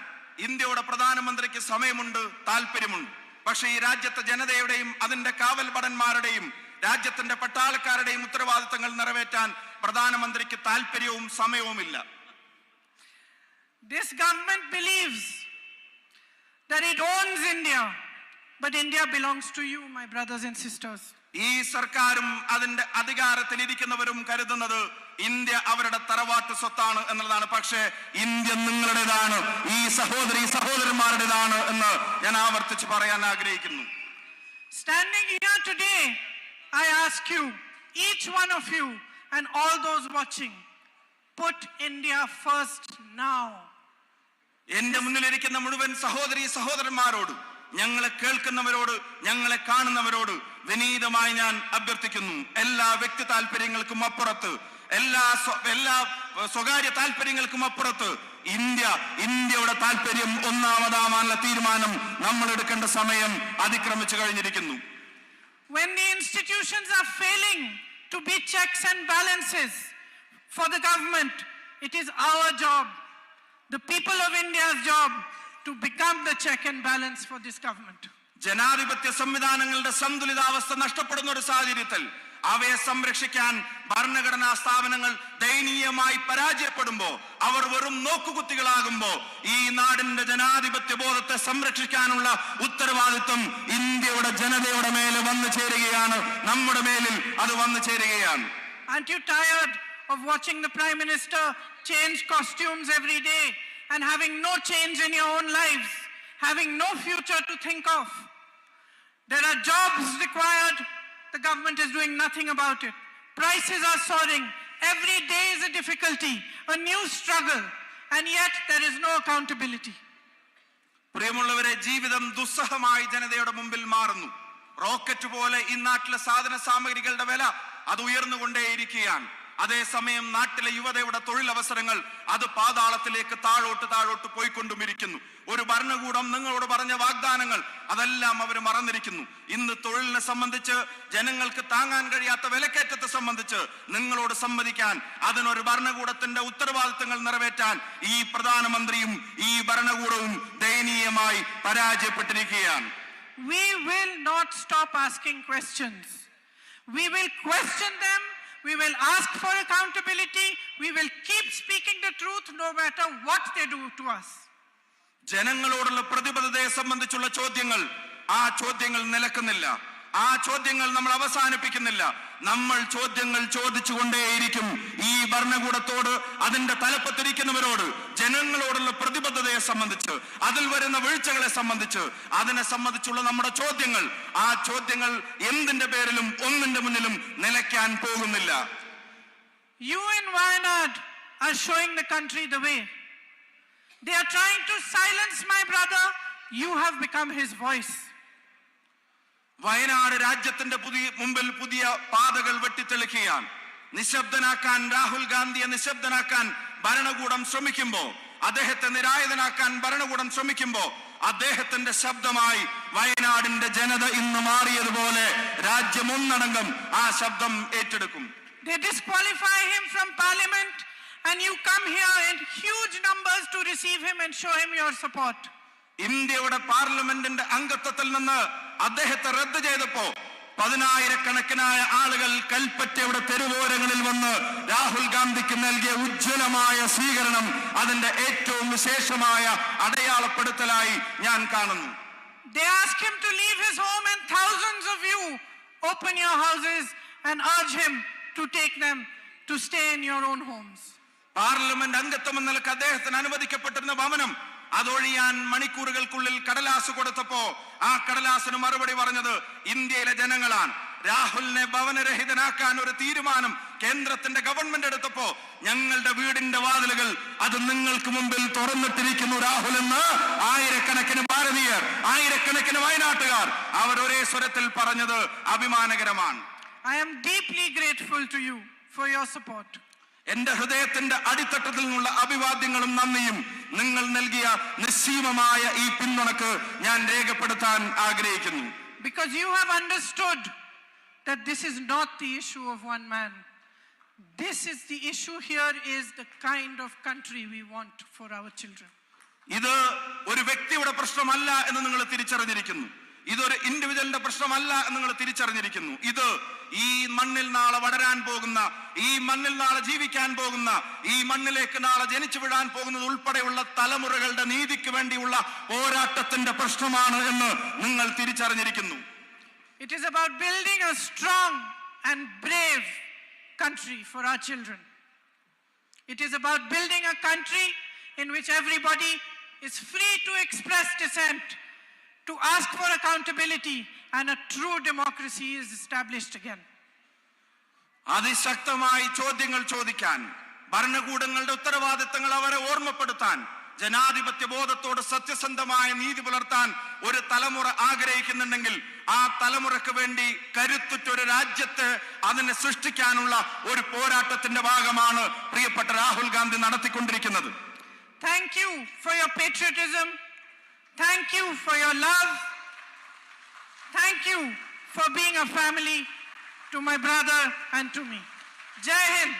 ഇന്ത്യയുടെ പ്രധാനമന്ത്രിക്ക് സമയമുണ്ട്, താല്പര്യമുണ്ട്. പക്ഷേ ഈ രാജ്യത്തെ ജനതയുടെയും അതിന്റെ കാവൽ ഭടന്മാരുടെയും രാജ്യത്തിന്റെ പട്ടാളക്കാരുടെയും ഉത്തരവാദിത്തങ്ങൾ നിറവേറ്റാൻ പ്രധാനമന്ത്രിക്ക് താല്പര്യവും സമയവുമില്ല. This government believes that it owns India, but India belongs to you, my brothers and sisters. ഈ സർക്കാരും അതിന്റെ അധികാരത്തിൽ ഇരിക്കുന്നവരും കരുതുന്നത് ഇന്ത്യ അവരുടെ തറവാട്ട് സ്വത്താണ് എന്നുള്ളതാണ്. പക്ഷേ ഇന്ത്യ നിങ്ങളുടേതാണ്, ഈ സഹോദരന്മാരുടേതാണ് എന്ന് ഞാൻ ആവർത്തിച്ച് പറയാൻ ആഗ്രഹിക്കുന്നു. Standing here today, I ask you, each one of you and all those watching, put India first now. എന്റെ മുന്നിലിരിക്കുന്ന മുഴുവൻ സഹോദരീ സഹോദരന്മാരോട്, ഞങ്ങളെ കേൾക്കുന്നവരോട്, ഞങ്ങളെ കാണുന്നവരോട് വിനീതമായി ഞാൻ അഭ്യർത്ഥിക്കുന്നു, എല്ലാ വ്യക്തി താല്പര്യങ്ങൾക്കും അപ്പുറത്ത്, എല്ലാ സ്വകാര്യ താല്പര്യങ്ങൾക്കും അപ്പുറത്ത് ഇന്ത്യയുടെ താല്പര്യം ഒന്നാമതാവാനുള്ള തീരുമാനം നമ്മൾ എടുക്കേണ്ട സമയം അതിക്രമിച്ചു കഴിഞ്ഞിരിക്കുന്നു. When the institutions are failing to be checks and balances for the government, it is our job, the people of India's job, to become the check and balance for this government. ജനാധിപത്യ സംവിധാനങ്ങളുടെ സന്തുലിതാവസ്ഥ നഷ്ടപ്പെടുന്ന ഒരു സാഹചര്യത്തിൽ അവയെ സംരക്ഷിക്കാൻ ഭരണഘടനാ സ്ഥാപനങ്ങൾ ദയനീയമായി പരാജയപ്പെടുമ്പോൾ, അവർ വെറും നോക്കുകുത്തികളാകുമ്പോൾ, ഈ നാടിന്റെ ജനാധിപത്യ ബോധത്തെ സംരക്ഷിക്കാനുള്ള ഉത്തരവാദിത്വം ഇന്ത്യയുടെ ജനതയുടെ മേലെ വന്നു ചേരുകയാണ്, നമ്മുടെ മേലിൽ അത് വന്നു ചേരുകയാണ്. Aren't you tired of watching the Prime Minister change costumes every day and having no change in your own lives, having no future to think of? There are jobs required. The government is doing nothing about it. Prices are soaring. Every day is a difficulty, a new struggle, and yet there is no accountability. പ്രിയമുള്ളവരെ, ജീവിതം ദുസ്സഹമായി ജനതയുടെ മുമ്പിൽ മാറുന്നു. Rocket പോലെ ഈ നാട്ടിലെ സാധന സാമഗ്രികളുടെ വില അത് ഉയർന്നുകൊണ്ടേയിരിക്കുകയാണ്. അതേസമയം നാട്ടിലെ യുവതയുടെ തൊഴിലവസരങ്ങൾ അത് പാതാളത്തിലേക്ക് താഴോട്ട് പോയിക്കൊണ്ടുമിരിക്കുന്നു. ഒരു ഭരണകൂടം നിങ്ങളോട് പറഞ്ഞ വാഗ്ദാനങ്ങൾ അതെല്ലാം അവർ മറന്നിരിക്കുന്നു. ഇന്ന് തൊഴിലിനെ സംബന്ധിച്ച്, ജനങ്ങൾക്ക് താങ്ങാൻ കഴിയാത്ത വിലക്കയറ്റത്തെ സംബന്ധിച്ച് നിങ്ങളോട് സമ്മതിക്കാൻ, അതിനൊരു ഭരണകൂടത്തിന്റെ ഉത്തരവാദിത്തങ്ങൾ നിറവേറ്റാൻ ഈ പ്രധാനമന്ത്രിയും ഈ ഭരണകൂടവും ദയനീയമായി പരാജയപ്പെട്ടിരിക്കുകയാണ്. We will not stop asking questions. We will question them. We will ask for accountability. We will keep speaking the truth no matter what they do to us. ജനങ്ങളോടുള്ള പ്രതിബദ്ധതയെ സംബന്ധിച്ചുള്ള ചോദ്യങ്ങൾ, ആ ചോദ്യങ്ങൾ നിലക്കുന്നില്ല, ആ ചോദ്യങ്ങൾ നമ്മൾ അവസാനിപ്പിക്കുന്നില്ല. നമ്മൾ ചോദ്യങ്ങൾ ചോദിച്ചുകൊണ്ടേയിരിക്കും. ഈ ഭരണകൂടത്തോട്, അതിന്റെ തലപ്പത്തിരിക്കുന്നവരോട്, ജനങ്ങളോടുള്ള പ്രതിബദ്ധതയെ സംബന്ധിച്ച്, അതിൽ വരുന്ന വീഴ്ചകളെ സംബന്ധിച്ച്, അതിനെ സംബന്ധിച്ചുള്ള നമ്മുടെ ചോദ്യങ്ങൾ, ആ ചോദ്യങ്ങൾ എന്തിന്റെ പേരിലും ഒന്നിന്റെ മുന്നിലും നിലയ്ക്കാൻ പോകുന്നില്ല. You in Wayanad are showing the country the way. They are trying to silence my brother. You have become his voice. Wayanad രാജ്യത്തിന്റെ മുമ്പിൽ പുതിയ പാതകൾ വെട്ടിത്തെളിക്കുകയാണ്. നിശബ്ദനാക്കാൻ, രാഹുൽ ഗാന്ധിയെ നിശബ്ദനാക്കാൻ ഭരണകൂടം ശ്രമിക്കുമ്പോ, അദ്ദേഹത്തെ നിരായുധനാക്കാൻ ഭരണകൂടം ശ്രമിക്കുമ്പോ, അദ്ദേഹത്തിന്റെ ശബ്ദമായി വയനാടിന്റെ ജനത ഇന്ന് മാറിയതുപോലെ രാജ്യം ഒന്നടങ്കം ആ ശബ്ദം ഏറ്റെടുക്കും. They disqualify him from parliament and you come here in huge numbers to receive him and show him your support. ഇന്ത്യയുടെ പാർലമെന്റിന്റെ അംഗത്വത്തിൽ നിന്ന് അദ്ദേഹത്തെ റദ്ദ് ചെയ്തപ്പോ 10,000-കണക്കിനായ ആളുകൾ കൽപ്പറ്റയുടെ തെരുവോരങ്ങളിൽ വന്ന് രാഹുൽ ഗാന്ധിക്ക് നൽകിയ ഉജ്ജ്വലമായ സ്വീകരണം അതിന്റെ ഏറ്റവും വിശേഷമായ അടയാളപ്പെടുത്തലായി ഞാൻ കാണുന്നു. They ask him to leave his home and thousands of you open your houses and urge him to take them to stay in your own homes. Parliament അംഗത്വം എന്ന നിലക്ക് അദ്ദേഹത്തിന് അനുവദിക്കപ്പെട്ടിരുന്ന ഭവനം അതൊഴിയാൻ മണിക്കൂറുകൾക്കുള്ളിൽ കടലാസ് കൊടുത്തപ്പോ ആ കടലാസിന് മറുപടി പറഞ്ഞത് ഇന്ത്യയിലെ ജനങ്ങളാണ്. രാഹുലിനെ ഭവനരഹിതനാക്കാൻ ഒരു തീരുമാനം കേന്ദ്രത്തിന്റെ ഗവൺമെന്റ് എടുത്തപ്പോ ഞങ്ങളുടെ വീടിന്റെ വാതിലുകൾ അത് നിങ്ങൾക്ക് മുമ്പിൽ തുറന്നിട്ടിരിക്കുന്നു രാഹുൽ എന്ന് ആയിരക്കണക്കിന് ഭാരതീയർ, ആയിരക്കണക്കിന് വയനാട്ടുകാർ അവർ ഒരേ സ്വരത്തിൽ പറഞ്ഞത് അഭിമാനകരമാണ്. I am deeply grateful to you for your support. എന്റെ ഹൃദയത്തിന്റെ അടിത്തട്ടത്തിൽ നിന്നുള്ള അഭിവാദ്യങ്ങളും നന്ദിയും നിങ്ങൾ നൽകിയ നിസ്സീമമായ ഈ പിന്തുണക്ക് ഞാൻ രേഖപ്പെടുത്താൻ ആഗ്രഹിക്കുന്നു. Because you have understood that this is not the issue of one man. This is the issue here is the kind of country we want for our children. ഇത് ഒരു വ്യക്തിയുടെ പ്രശ്നമല്ല എന്ന് നിങ്ങൾ തിരിച്ചറിഞ്ഞിരിക്കുന്നു. ഇതൊരു ഇൻഡിവിജ്വലിന്റെ പ്രശ്നമല്ല എന്ന് നിങ്ങൾ തിരിച്ചറിഞ്ഞിരിക്കുന്നു. ഇത് ഈ മണ്ണിൽ നാളെ വളരാൻ പോകുന്ന, ഈ മണ്ണിൽ നാളെ ജീവിക്കാൻ പോകുന്ന, ഈ മണ്ണിലേക്ക് നാളെ ജനിച്ചു വീഴാൻ പോകുന്നത് ഉൾപ്പെടെയുള്ള തലമുറകളുടെ നീതിക്ക് വേണ്ടിയുള്ള പോരാട്ടത്തിന്റെ പ്രശ്നമാണ് എന്ന് നിങ്ങൾ തിരിച്ചറിഞ്ഞിരിക്കുന്നു. It is about building a strong and brave country for our children. It is about building a country in which everybody is free to express dissent, to ask for accountability, and a true democracy is established again. അതിശക്തമായി ചോദ്യങ്ങൾ ചോദിക്കാൻ, ഭരണകൂടങ്ങളുടെ ഉത്തരവാദിത്തങ്ങൾ അവരെ ഓർമ്മപ്പെടുത്താൻ, ജനാധിപത്യ ബോധത്തോട് സത്യസന്ധമായ നീതി പുലർത്താൻ ഒരു തലമുറ ആഗ്രഹിക്കുന്നുണ്ടെങ്കിൽ ആ തലമുറയ്ക്ക് വേണ്ടി കരുത്തുറ്റൊരു രാജ്യത്ത് അതിനെ സൃഷ്ടിക്കാനുള്ള ഒരു പോരാട്ടത്തിന്റെ ഭാഗമാണ് പ്രിയപ്പെട്ട രാഹുൽ ഗാന്ധി നടത്തിക്കൊണ്ടിരിക്കുന്നത്. Thank you for your patriotism. Thank you for your love. Thank you for being a family to my brother and to me. Jai Hind.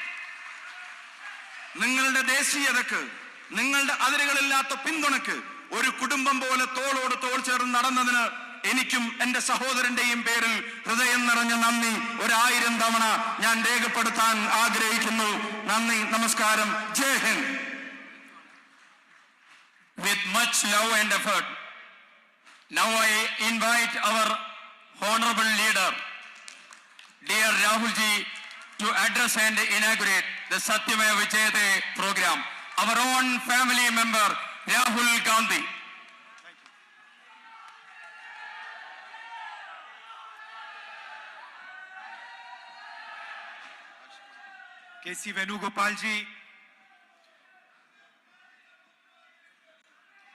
നിങ്ങളുടെ ദേശീയതക്ക്, നിങ്ങളുടെ അതിരുകളില്ലാത്ത പിന്തുണക്ക്, ഒരു കുടുംബം പോലെ തോളോട് തോൾ ചേർന്ന് നടന്നതിന് എനിക്കും എന്റെ സഹോദരന്റെയും പേരിൽ ഹൃദയം നിറഞ്ഞ നന്ദി 1000 തവണ ഞാൻ രേഖപ്പെടുത്താൻ ആഗ്രഹിക്കുന്നു. നന്ദി, നമസ്കാരം, ജയ് Hind. With much love and effort, now I invite our honorable leader, dear Rahul ji, to address and inaugurate the Satyamaya Vijayate program. Our own family member, Rahul Gandhi. K.C. Venugopal ji,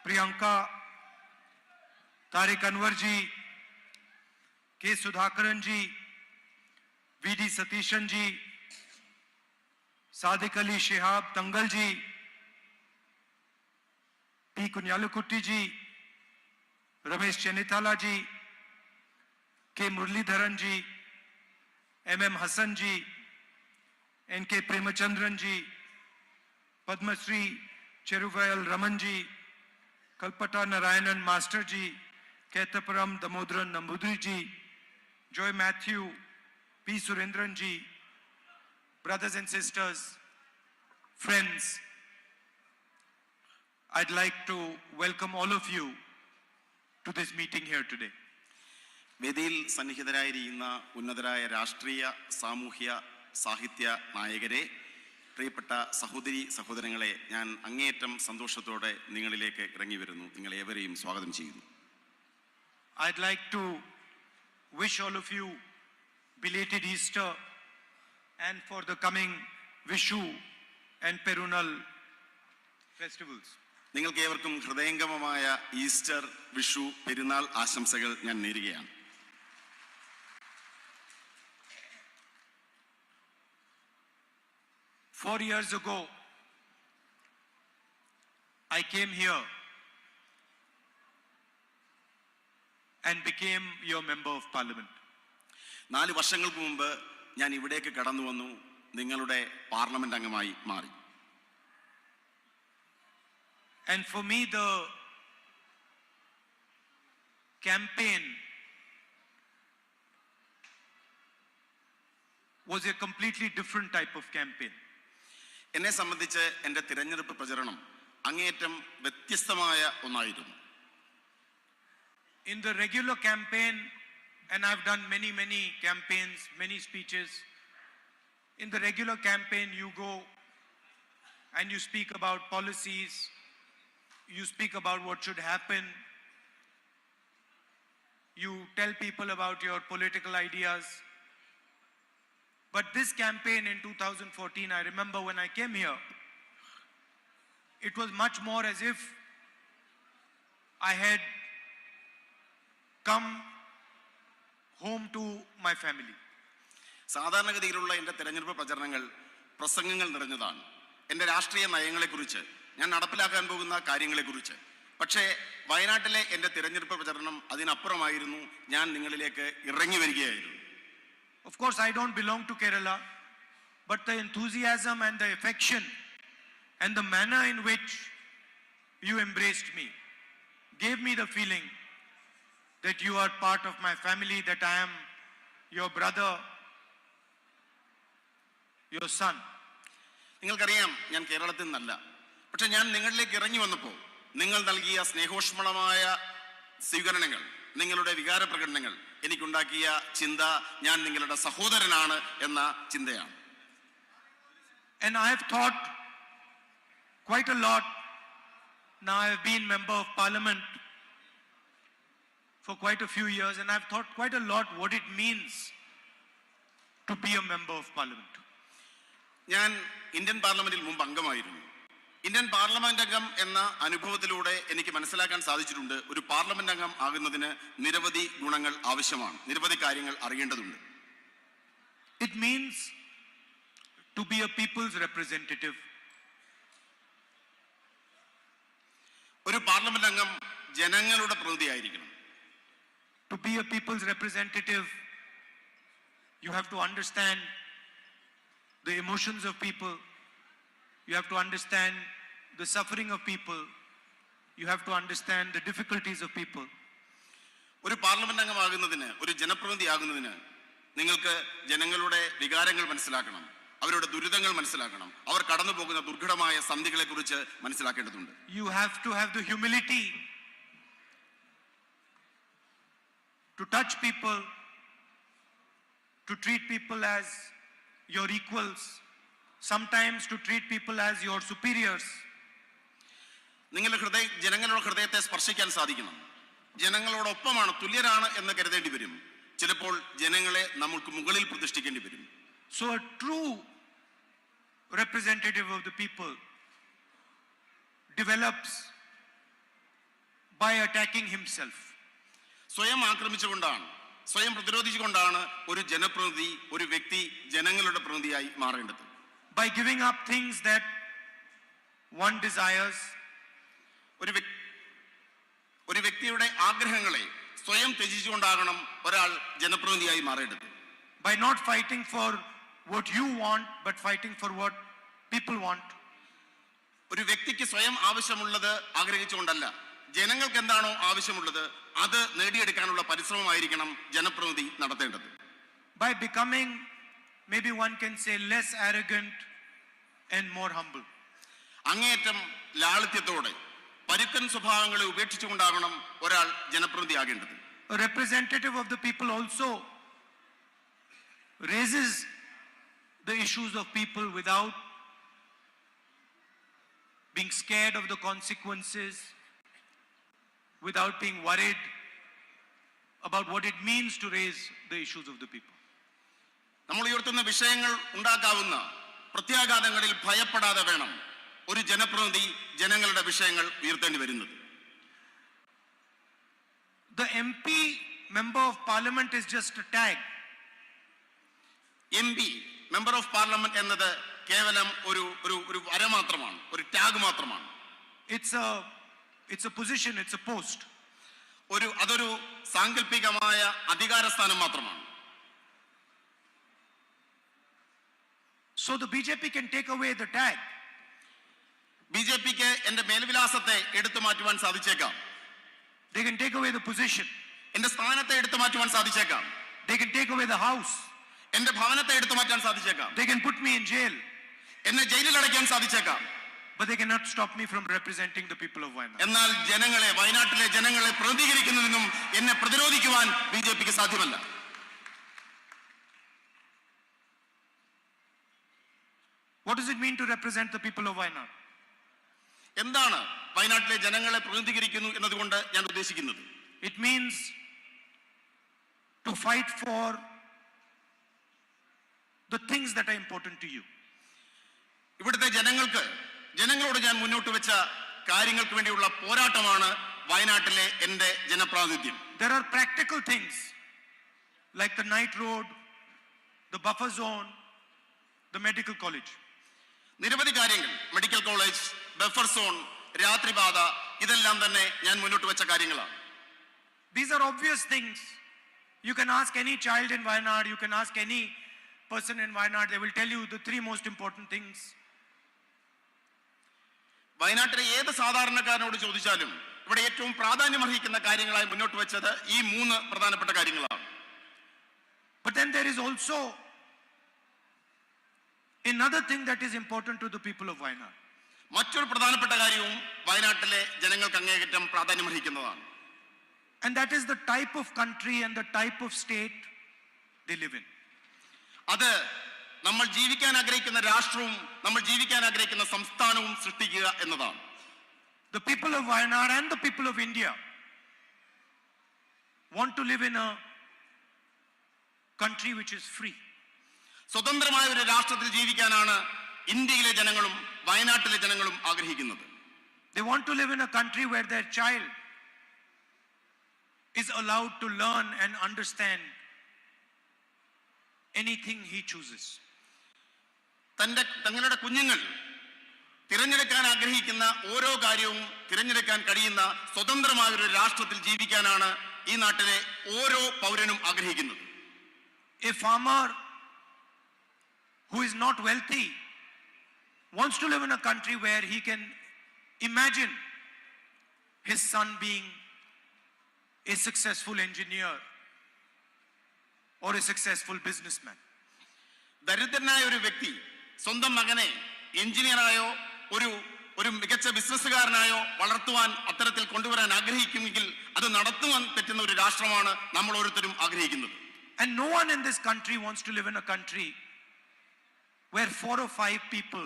Priyanaka, Tarik Anwar ji, K. Sudhakaran ji, V.D. Satishan ji, Sadiq Ali Shihab Tangal ji, P. Kunyalukutti ji, Ramesh Chenithala ji, K. Muralidharan ji, M.M. Hassan ji, N.K. Premachandran ji, Padma Shri Cheruvayal Raman ji, Kalpetta Narayanan Master ji, Ketaparam Damodran Nambudri ji, Joy Matthew, P. Surendran ji, brothers and sisters, friends, I'd like to welcome all of you to this meeting here today. വേദിയിൽ സന്നിഹിതരായിരിക്കുന്ന ഉന്നതരായ രാഷ്ട്രീയ, സാമൂഹ്യ, സാഹിത്യ നായകരെ, പ്രിയപ്പെട്ട സഹോദരി സഹോദരങ്ങളെ, ഞാൻ അങ്ങേയറ്റം സന്തോഷത്തോടെ നിങ്ങളിലേക്ക് ഇറങ്ങി വരുന്നു. നിങ്ങളേവരെയും സ്വാഗതം ചെയ്യുന്നു. I'd like to wish all of you belated Easter and for the coming Vishu and Perunal festivals. നിങ്ങൾക്ക് ഏവർക്കും ഹൃദയംഗമമായ ഈസ്റ്റർ, വിഷു, പെരുന്നാൾ ആശംസകൾ ഞാൻ നേരുകയാണ്. Four years ago, I came here and became your member of parliament. 4 വർഷങ്ങൾക്ക് മുമ്പ് ഞാൻ ഇവിടേക്ക് കടന്നു വന്നു, നിങ്ങളുടെ പാർലമെന്റ് അംഗമായി മാറി. And for me, the campaign was a completely different type of campaign. എന്നെ സംബന്ധിച്ച് എൻ്റെ തിരഞ്ഞെടുപ്പ് പ്രചരണം അങ്ങേയറ്റം വ്യത്യസ്തമായ ഒന്നായിരുന്നു. In the regular campaign, and I've done many campaigns, many speeches. In the regular campaign, you go and you speak about policies, you speak about what should happen, you tell people about your political ideas. But this campaign in 2014, I remember when I came here, it was much more as if I had come home to my family. സാധാരണഗതിയിലുള്ള എൻ്റെ തിരഞ്ഞെടുപ്പ് പ്രചരണങ്ങൾ പ്രസംഗങ്ങൾ നിറഞ്ഞതാണ്. എൻ്റെ രാഷ്ട്രീയ നയങ്ങളെക്കുറിച്ച്, ഞാൻ നടപ്പിലാക്കാൻ പോകുന്ന കാര്യങ്ങളെക്കുറിച്ച്. പക്ഷേ വയനാട്ടിലെ എൻ്റെ തിരഞ്ഞെടുപ്പ് പ്രചരണം അതിനപ്പുറമായിരുന്നു. ഞാൻ നിങ്ങളിലേക്ക് ഇറങ്ങി വരികയായിരുന്നു. Of course, I don't belong to Kerala, but the enthusiasm and the affection and the manner in which you embraced me gave me the feeling that you are part of my family, that I am your brother, your son. നിങ്ങൾക്കറിയാം, ഞാൻ കേരളത്തിൽ നിന്നല്ല. പക്ഷെ ഞാൻ നിങ്ങളിലേക്ക് ഇറങ്ങി വന്നപ്പോൾ നിങ്ങൾ നൽകിയ സ്നേഹോഷ്മളമായ സ്വീകരണങ്ങൾ, നിങ്ങളുടെ വികാര പ്രകടനങ്ങൾ എനിക്കുണ്ടാക്കിയ ചിന്ത ഞാൻ നിങ്ങളുടെ സഹോദരനാണ് എന്ന ചിന്തയാണ്. And I have thought quite a lot. Now I have been member of parliament for quite a few years, and I've thought quite a lot what it means to be a member of parliament. ഞാൻ Indian പാർലമെന്റിൽ മുമ്പ് അംഗമായിരുന്നു. Indian parliament അംഗം എന്ന അനുഭവത്തിലൂടെ എനിക്ക് മനസ്സിലാക്കാൻ സാധിച്ചിട്ടുണ്ട്, ഒരു പാർലമെന്റ് അംഗം ആകുന്നതിന് നിരവധി ഗുണങ്ങൾ ആവശ്യമാണ്, നിരവധി കാര്യങ്ങൾ അറിയേണ്ടതുണ്ട്. It means to be a people's representative. ഒരു പാർലമെന്റ് അംഗം ജനങ്ങളുടെ പ്രതിനിധിയായിരിക്കണം. To be a people's representative, you have to understand the emotions of people. You have to understand the suffering of people. You have to understand the difficulties of people. ഒരു parliament അംഗമാകുന്നതിന്, ഒരു ജനപ്രതിനിധി ആകുന്നതിന് നിങ്ങൾക്ക് ജനങ്ങളുടെ വികാരങ്ങൾ മനസ്സിലാക്കണം, അവരുടെ ദുരിതങ്ങൾ മനസ്സിലാക്കണം, അവർ കടന്നു പോകുന്ന ദുർഘടമായ സന്ധികളെ കുറിച്ച് മനസ്സിലാക്കേണ്ടതുണ്ട്. You have to have the humility to touch people, to treat people as your equals, sometimes to treat people as your superiors. നിങ്ങളുടെ ജനങ്ങളുടെ ഹൃദയത്തെ സ്പർശിക്കാൻ സാധിക്കണം. ജനങ്ങളോടൊപ്പമാണ്, തുല്യരാണ് എന്ന് കരുതേണ്ടി വരും. ചിലപ്പോൾ ജനങ്ങളെ നമുക്ക് മുകളിൽ പ്രതിഷ്ഠിക്കേണ്ടി വരും. So a true representative of the people develops by attacking himself. സ്വയം ആക്രമിച്ചുകൊണ്ടാണ്, സ്വയം പ്രതിരോധിച്ചുകൊണ്ടാണ് ഒരു ജനപ്രതിനിധി, ഒരു വ്യക്തി ജനങ്ങളുടെ പ്രതിനിധിയായി മാറേണ്ടത്. By giving up things that one desires. ഒരു വ്യക്തിയുടെ ആഗ്രഹങ്ങളെ സ്വയം ത്യജിച്ചുകൊണ്ടാകണം ഒരാൾ ജനപ്രതിനിധിയായി മാറേണ്ടത്. By not fighting for what you want, but fighting for what people want. ഒരു വ്യക്തിക്ക് സ്വയം ആവശ്യമുള്ളത് ആഗ്രഹിച്ചുകൊണ്ടല്ല, ജനങ്ങൾക്ക് എന്താണോ ആവശ്യമുള്ളത് അത് നേടിയെടുക്കാനുള്ള പരിശ്രമമായിരിക്കണം ജനപ്രതിനിധി നടത്തേണ്ടത്. By becoming, maybe one can say, less arrogant and more humble. അങ്ങേയറ്റം ലാളിത്യത്തോടെ പരുക്കൻ സ്വഭാവങ്ങളെ ഉപേക്ഷിച്ചുകൊണ്ടാകണം ഒരാൾ ജനപ്രതിനിധി ആകേണ്ടത്. A representative of the people also raises the issues of people without being scared of the consequences, without being worried about what it means to raise the issues of the people. നമ്മൾ ഉയർത്തുന്ന വിഷയങ്ങൾ ഉണ്ടാക്കാവുന്ന പ്രത്യാഘാതങ്ങളിൽ ഭയപ്പെടാതെ വേണം ഒരു ജനപ്രതിനിധി ജനങ്ങളുടെ വിഷയങ്ങൾ ഉയർത്തേണ്ടി വരുന്നത്. The MP, member of parliament, is just a tag. MP, member of parliament എന്നത് കേവലം ഒരു വര മാത്രമാണ്, ഒരു ടാഗ് മാത്രമാണ്. It's a position, it's a post. അതൊരു സാങ്കല്പികമായ അധികാരസ്ഥാനം മാത്രമാണ്. So the BJP can take away the tag. ബിജെപിക്ക് എന്റെ മേൽവിലാസത്തെ എടുത്തു മാറ്റുവാൻ സാധിച്ചേക്കാം. They can take away the position. എന്റെ സ്ഥാനത്തെ എടുത്തു മാറ്റുവാൻ സാധിച്ചേക്കാം. They can take away the house. എന്റെ ഭവനത്തെ എടുത്തു മാറ്റാൻ സാധിച്ചേക്കാം. They can put me in jail. എന്നെ ജയിലിൽ അടയ്ക്കാൻ സാധിച്ചേക്കാം. But they cannot stop me from representing the people of Wayanad. എന്നാൽ ജനങ്ങളെ, വയനാട്ടിലെ ജനങ്ങളെ പ്രതികരിക്കുന്നതിനും എന്നെ പ്രതിരോധിക്കുവാൻ ബിജെപിക്ക് സാധ്യമല്ല. What does it mean to represent the people of Wayanad? എന്താണ് വയനാട്ടിലെ ജനങ്ങളെ പ്രതിനിധീകരിക്കുന്നു എന്നതുകൊണ്ട് ഞാൻ ഉദ്ദേശിക്കുന്നത്? It means to fight for the things that are important to you. ഇവിടുത്തെ ജനങ്ങളോട് ഞാൻ മുന്നോട്ട് വെച്ച കാര്യങ്ങൾക്ക് വേണ്ടിയുള്ള പോരാട്ടമാണ് വയനാട്ടിലെ എൻ്റെ ജനപ്രാതിനിധ്യം. There are practical things like the night road, the buffer zone, the medical college. നിരവധി കാര്യങ്ങൾ, മെഡിക്കൽ കോളേജ്, ബഫർ സോൺ, രാത്രിപാത, ഇതെല്ലാം തന്നെ ഞാൻ മുന്നോട്ട് വെച്ച കാര്യങ്ങളാണ്. These are obvious things. You can ask any child in Wayanad, you can ask any person in Wayanad, they will tell you the three most important things. വയനാട്ടിലെ ഏത് സാധാരണക്കാരനോട് ചോദിച്ചാലും ഇവിടെ ഏറ്റവും പ്രാധാന്യമർഹിക്കുന്ന കാര്യങ്ങളായി മുന്നോട്ട് വെച്ചത് ഈ 3 പ്രധാനപ്പെട്ട കാര്യങ്ങളാണ്. But then there is also another thing that is important to the people of Wayanad. മറ്റൊരു പ്രധാനപ്പെട്ട കാര്യവും വയനാട്ടിലെ ജനങ്ങൾക്ക് അങ്ങേയറ്റം പ്രാധാന്യമർഹിക്കുന്നതാണ്. And that is the type of country and the type of state they live in. അത് നമ്മൾ ജീവിക്കാൻ ആഗ്രഹിക്കുന്ന രാഷ്ട്രവും നമ്മൾ ജീവിക്കാൻ ആഗ്രഹിക്കുന്ന സംസ്ഥാനവും സൃഷ്ടിക്കുക എന്നതാണ്. The people of Wayanad and the people of India want to live in a country which is free. സ്വതന്ത്രമായ ഒരു രാഷ്ട്രത്തിൽ ജീവിക്കാനാണ് ഇന്ത്യയിലെ ജനങ്ങളും വയനാട്ടിലെ ജനങ്ങളും ആഗ്രഹിക്കുന്നത്. They want to live in a country where their child is allowed to learn and understand anything he chooses. തങ്ങളുടെ കുഞ്ഞുങ്ങൾ തിരഞ്ഞെടുക്കാൻ ആഗ്രഹിക്കുന്ന ഓരോ കാര്യവും തിരഞ്ഞെടുക്കാൻ കഴിയുന്ന സ്വതന്ത്രമായ ഒരു രാഷ്ട്രത്തിൽ ജീവിക്കാനാണ് ഈ നാട്ടിലെ ഓരോ പൗരനും ആഗ്രഹിക്കുന്നത്. A farmer who is not wealthy wants to live in a country where he can imagine his son being a successful engineer or a successful businessman. ദരിദ്രനായ ഒരു വ്യക്തി സ്വന്തം മകനെ എഞ്ചിനീയറായോ ഒരു മികച്ച ബിസിനസ്സുകാരനായോ വളർത്തുവാൻ അത്തരത്തിൽ കൊണ്ടുവരാൻ ആഗ്രഹിക്കുമെങ്കിൽ അത് നടത്തുവാൻ പറ്റുന്ന ഒരു രാഷ്ട്രമാണ് നമ്മൾ ഓരോരുത്തരും ആഗ്രഹിക്കുന്നത്. And no one in this country wants to live in a country where 4 or 5 people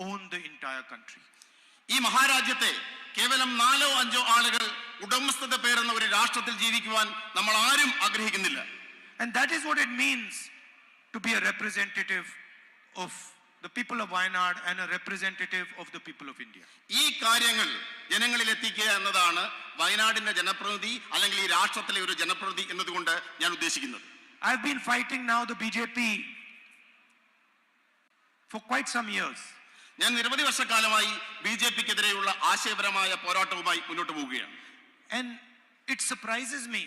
own the entire country. ഈ മഹാരാജ്യത്തെ കേവലം 4 or 5 ആളുകൾ ഉടമസ്ഥത പേരുന്ന ഒരു രാഷ്ട്രത്തിൽ ജീവിക്കുവാൻ നമ്മൾ ആരും ആഗ്രഹിക്കുന്നില്ല. And that is what it means to be a representative of the people of Wayanad and a representative of the people of India. ഈ കാര്യങ്ങൾ ജനങ്ങളിൽ എത്തിക്കുക എന്നതാണ് വയനാടിന്റെ ജനപ്രതിനിധി അല്ലെങ്കിൽ ഈ രാഷ്ട്രത്തിലെ ഒരു ജനപ്രതിനിധി എന്നതുകൊണ്ട് ഞാൻ ഉദ്ദേശിക്കുന്നത്. I've been fighting now the BJP for quite some years. ഞാൻ നിരവധി വർഷക്കാലമായി ബിജെപിക്കെതിരെയുള്ള ആശയപരമായ പോരാട്ടവുമായി മുന്നോട്ട് പോവുകയാണ്. And it surprises me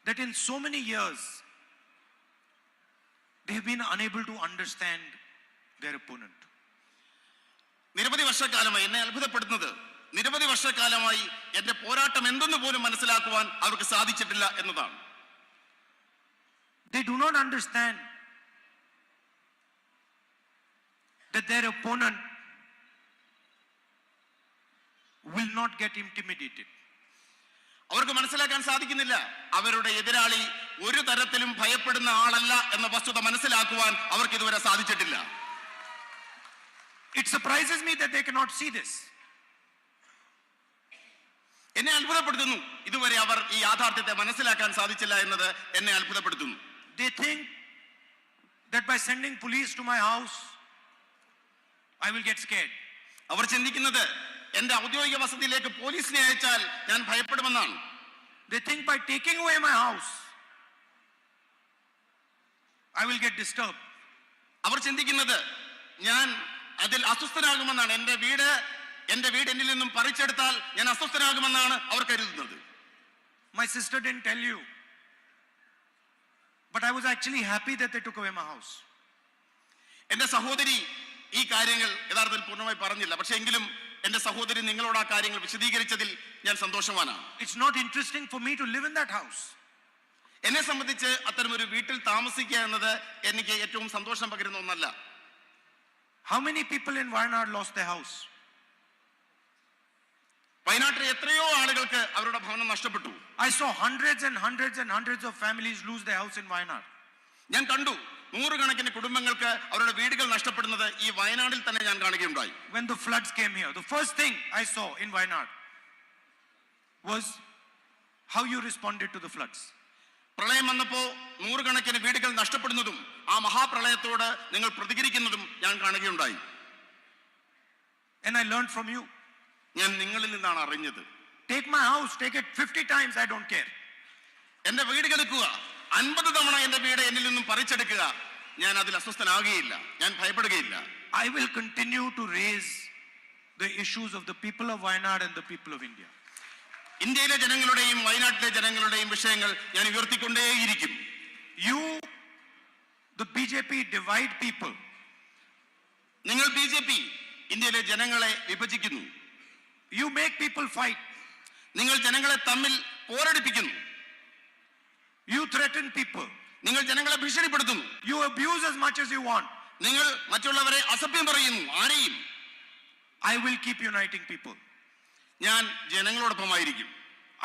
that in so many years they have been unable to understand their opponent. നിരവധി വർഷക്കാലമായി എന്നെ അത്ഭുതപ്പെടുത്തുന്നത് നിരവധി വർഷക്കാലമായി എന്റെ പോരാട്ടം എന്തെന്ന് പോലും മനസ്സിലാക്കുവാൻ അവർക്ക് സാധിച്ചിട്ടില്ല എന്നതാണ്. They do not understand that their opponent will not get intimidated. അവർക്ക് മനസ്സിലാക്കാൻ സാധിക്കുന്നില്ല അവരുടെ എതിരാളി ഒരു തരത്തിലും ഭയപ്പെടുന്ന ആളല്ല എന്ന വസ്തുത മനസ്സിലാക്കുവാൻ അവർക്ക് ഇതുവരെ സാധിച്ചിട്ടില്ല. It surprises me that they cannot see this. എന്നെ അത്ഭുതപ്പെടുത്തുന്നു ഇതുവരെ അവർ ഈ യാഥാർത്ഥ്യത്തെ മനസ്സിലാക്കാൻ സാധിച്ചില്ല എന്നത് എന്നെ അത്ഭുതപ്പെടുത്തുന്നു. They think that by sending police to my house I will get scared. അവർ ചിന്തിക്കുന്നത് എന്റെ ഔദ്യോഗിക വസതിയിലേക്ക് പോലീസിനെ അയച്ചാൽ ഞാൻ ഭയപ്പെടുമെന്നാണ്. They think by taking away my house I will get disturbed. അവർ ചിന്തിക്കുന്നത് ഞാൻ അതിൽ അസ്വസ്ഥനാകുമെന്നാണ്. എന്റെ വീട് എന്നിൽ നിന്നും പറിച്ചെടുത്താൽ ഞാൻ അസ്വസ്ഥനാകുമെന്നാണ് അവർ കരുതുന്നത്. My sister didn't tell you, but I was actually happy that they took away my house. എന്റെ സഹോദരി ഈ കാര്യങ്ങൾ യഥാർത്ഥത്തിൽ പൂർണ്ണമായി പറഞ്ഞില്ല. പക്ഷെ എങ്കിലും എന്റെ സഹോദരി നിങ്ങളോട് ആ കാര്യങ്ങൾ വിശദീകരിച്ചതിൽ ഞാൻ സന്തോഷവാനാണ്. It's not interesting for me to live in that house. എന്നെ സംബന്ധിച്ച് അത്തരമൊരു വീട്ടിൽ താമസിക്കുക എന്നത് എനിക്ക് ഏറ്റവും സന്തോഷം പകരുന്ന ഒന്നല്ല. How many people in Wayanad lost their house? വയനാട്ടിലെ എത്രയോ ആളുകൾക്ക് അവരുടെ ഭവനം നഷ്ടപ്പെട്ടു. I saw hundreds and hundreds and hundreds of families lose their house in Wayanad. ഞാൻ കണ്ടു നൂറുകണക്കിന് കുടുംബങ്ങൾക്ക് അവരുടെ വീടുകൾ നഷ്ടപ്പെടുന്നത് ഈ വയനാട്ടിൽ തന്നെ ഞാൻ കാണുകയുണ്ടായി. When the floods came here, the first thing I saw in Wayanad was how you responded to the floods. പ്രളയം വന്നപ്പോൾ നൂറുകണക്കിന് വീടുകൾ നഷ്ടപ്പെടുന്നതും ആ മഹാപ്രളയത്തോട് നിങ്ങൾ പ്രതികരിക്കുന്നതും ഞാൻ കാണുകയുണ്ടായി. And I learned from you. ഞാൻ നിങ്ങളിൽ നിന്നാണ് അറിഞ്ഞത്. Take my house, take it 50 times, I don't care. എന്റെ വീടുകൾ എടുക്കുക, 50 തവണ എന്റെ വീട് എന്നിൽ നിന്നും പറിച്ചെടുക്കുക, ഞാൻ അതിൽ അസ്വസ്ഥനാകുകയില്ല, ഞാൻ ഭയപ്പെടുകയില്ല. I will continue to raise the issues of the people of Wayanad and the people of India. ഇന്ത്യയിലെ ജനങ്ങളുടെയും വയനാട്ടിലെ ജനങ്ങളുടെയും വിഷയങ്ങൾ ഞാൻ ഉയർത്തിക്കൊണ്ടേയിരിക്കും. You, the BJP, divide people. നിങ്ങൾ ബിജെപി ഇന്ത്യയിലെ ജനങ്ങളെ വിഭജിക്കുന്നു. You make people fight. നിങ്ങൾ ജനങ്ങളെ തമ്മിൽ പോരടിപ്പിക്കുന്നു. You threaten people. നിങ്ങൾ ജനങ്ങളെ ഭീഷണിപ്പെടുത്തുന്നു. You abuse as much as you want. നിങ്ങൾ മറ്റുള്ളവരെ അസഭ്യം പറയുന്നു. ആരെയും. I will keep uniting people. ഞാൻ ജനങ്ങളോടൊപ്പമായിരിക്കും.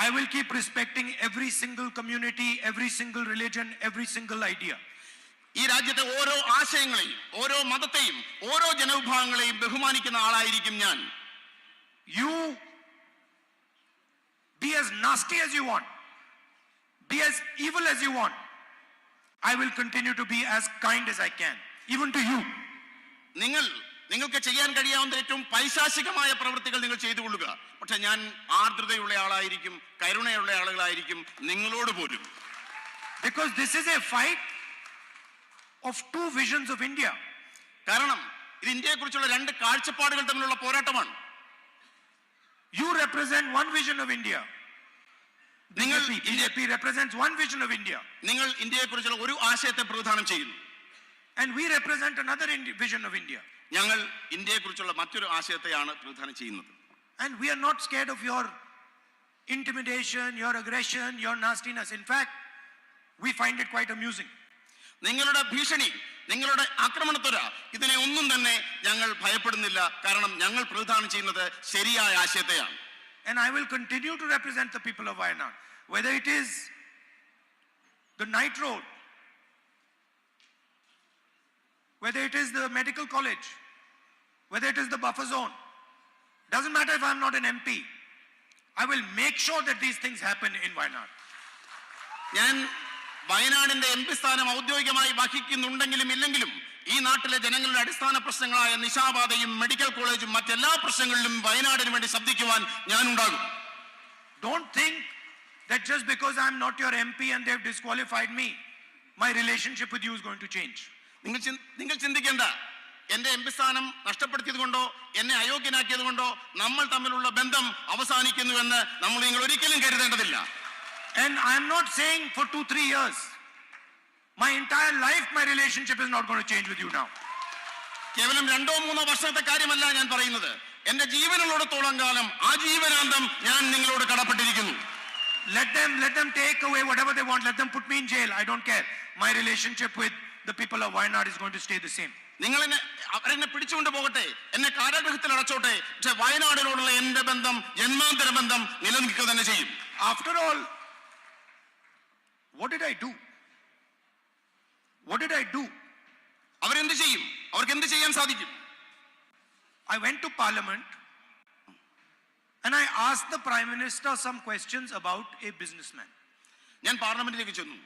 I will keep respecting every single community, every single religion, every single idea. ഈ രാജ്യത്തെ ഓരോ ആശയങ്ങളെയും ഓരോ മതത്തെയും ഓരോ ജനവിഭാഗങ്ങളെയും ബഹുമാനിക്കുന്ന ആളായിരിക്കും ഞാൻ. You be as nasty as you want. Be as evil as you want. I will continue to be as kind as I can, even to you. നിങ്ങൾക്ക് ചെയ്യാൻ കഴിയാവുന്ന ഏറ്റവും പൈശാചികമായ പ്രവൃത്തികൾ നിങ്ങൾ ചെയ്തു കൊള്ളുക. പക്ഷെ ഞാൻ ആർദ്രതയുള്ള ആളായിരിക്കും, കരുണയുള്ള ആളുകളായിരിക്കും നിങ്ങളോട് പോലും. Because this is a fight of two visions of India. കാരണം ഇത് ഇന്ത്യയെക്കുറിച്ചുള്ള രണ്ട് കാഴ്ചപ്പാടുകൾ തമ്മിലുള്ള പോരാട്ടമാണ്. You represent one vision of India. BJP represents one vision of India. നിങ്ങൾ ഇന്ത്യയെക്കുറിച്ചുള്ള ഒരു ആശയത്തെ പ്രതിനിധാനം ചെയ്യുന്നു. And we represent another vision of India. ഞങ്ങൾ ഇന്ത്യയെക്കുറിച്ചുള്ള മറ്റൊരു ആശയത്തെയാണ് പ്രതിനിധാനം ചെയ്യുന്നത്. And we are not scared of your intimidation, your aggression, your nastiness. In fact, we find it quite amusing. നിങ്ങളുടെ ഭീഷണി, നിങ്ങളുടെ ആക്രമണത്വര, ഇതിനെ ഒന്നും തന്നെ ഞങ്ങൾ ഭയപ്പെടുന്നില്ല. കാരണം ഞങ്ങൾ പ്രതിനിധാനം ചെയ്യുന്നത് ശരിയായ ആശയത്തെയാണ്. And I will continue to represent the people of Wayanad, whether it is the night road, whether it is the medical college, whether it is the buffer zone. Doesn't matter if I'm not an MP. I will make sure that these things happen in Wayanad. ഞാൻ വയനാടിന്റെ MP സ്ഥാനം ഔദ്യോഗികമായി വഹിക്കുന്നുണ്ടെങ്കിലും ഇല്ലെങ്കിലും ഈ നാട്ടിലെ ജനങ്ങളുടെ അടിസ്ഥാന പ്രശ്നങ്ങളായ നിശാപാതയും medical കോളേജും മറ്റെല്ലാ പ്രശ്നങ്ങളിലും വയനാടിന് വേണ്ടി ശബ്ദിക്കുവാൻ ഞാൻ ഉണ്ടാകും. Don't think that just because I'm not your MP and they've disqualified me, my relationship with you is going to change. നിങ്ങൾ ചിന്തിക്കേണ്ട, എന്റെ MP സ്ഥാനം നഷ്ടപ്പെടുത്തിയത് കൊണ്ടോ എന്നെ അയോഗ്യനാക്കിയത് കൊണ്ടോ നമ്മൾ തമ്മിലുള്ള ബന്ധം അവസാനിക്കുന്നുവെന്ന് നിങ്ങൾ ഒരിക്കലും കരുതേണ്ടതില്ല. And I'm not saying for 2-3 years. My entire life, my relationship is not going to change with you now. കേവലം 2-3 വർഷത്തെ കാര്യമല്ല ഞാൻ പറയുന്നത്. എന്റെ ജീവനുള്ളിടത്തോളം കാലം ആജീവനാന്തം ഞാൻ നിങ്ങളോട് കടപ്പെട്ടിരിക്കുന്നു. Let them take away whatever they want. Let them put me in jail. I don't care. My relationship with the people of Wayanad is going to stay the same. അവരെന്നെ പിടിച്ചുകൊണ്ട് പോകട്ടെ, എന്നെ കാരാഗൃഹത്തിൽ അടച്ചോട്ടെ, പക്ഷെ വയനാടിനോടുള്ള എന്റെ ബന്ധം, ജന്മാന്തര ബന്ധം നിലനിൽക്കുക തന്നെ ചെയ്യും. After all, what did I do? What did I do? അവരെന്ത് ചെയ്യും? അവർക്ക് എന്ത് ചെയ്യാൻ സാധിക്കും? I went to Parliament and I asked the Prime Minister some questions about a businessman. ഞാൻ പാർലമെന്റിലേക്ക് ചെന്നു.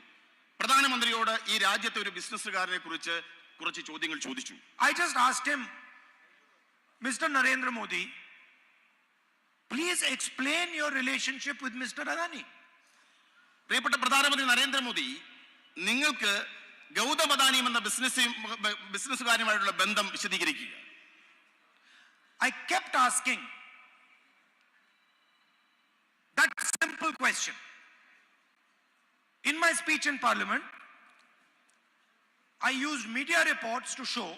പ്രധാനമന്ത്രിയോട് ഈ രാജ്യത്തെ ഒരു ബിസിനസ്സുകാരനെ കുറിച്ച് കുറച്ച് ചോദ്യങ്ങൾ ചോദിച്ചു. I just asked him, Mr. Narendra Modi, please explain your relationship with Mr. Adani. പ്രിയപ്പെട്ട പ്രധാനമന്ത്രി നരേന്ദ്രമോദി, നിങ്ങൾക്ക് ഗൗതം അദാനിയും എന്ന ബിസിനസ്സുകാരുമായിട്ടുള്ള ബന്ധം വിശദീകരിക്കുക. I kept asking that simple question. In my speech in Parliament, I used media reports to show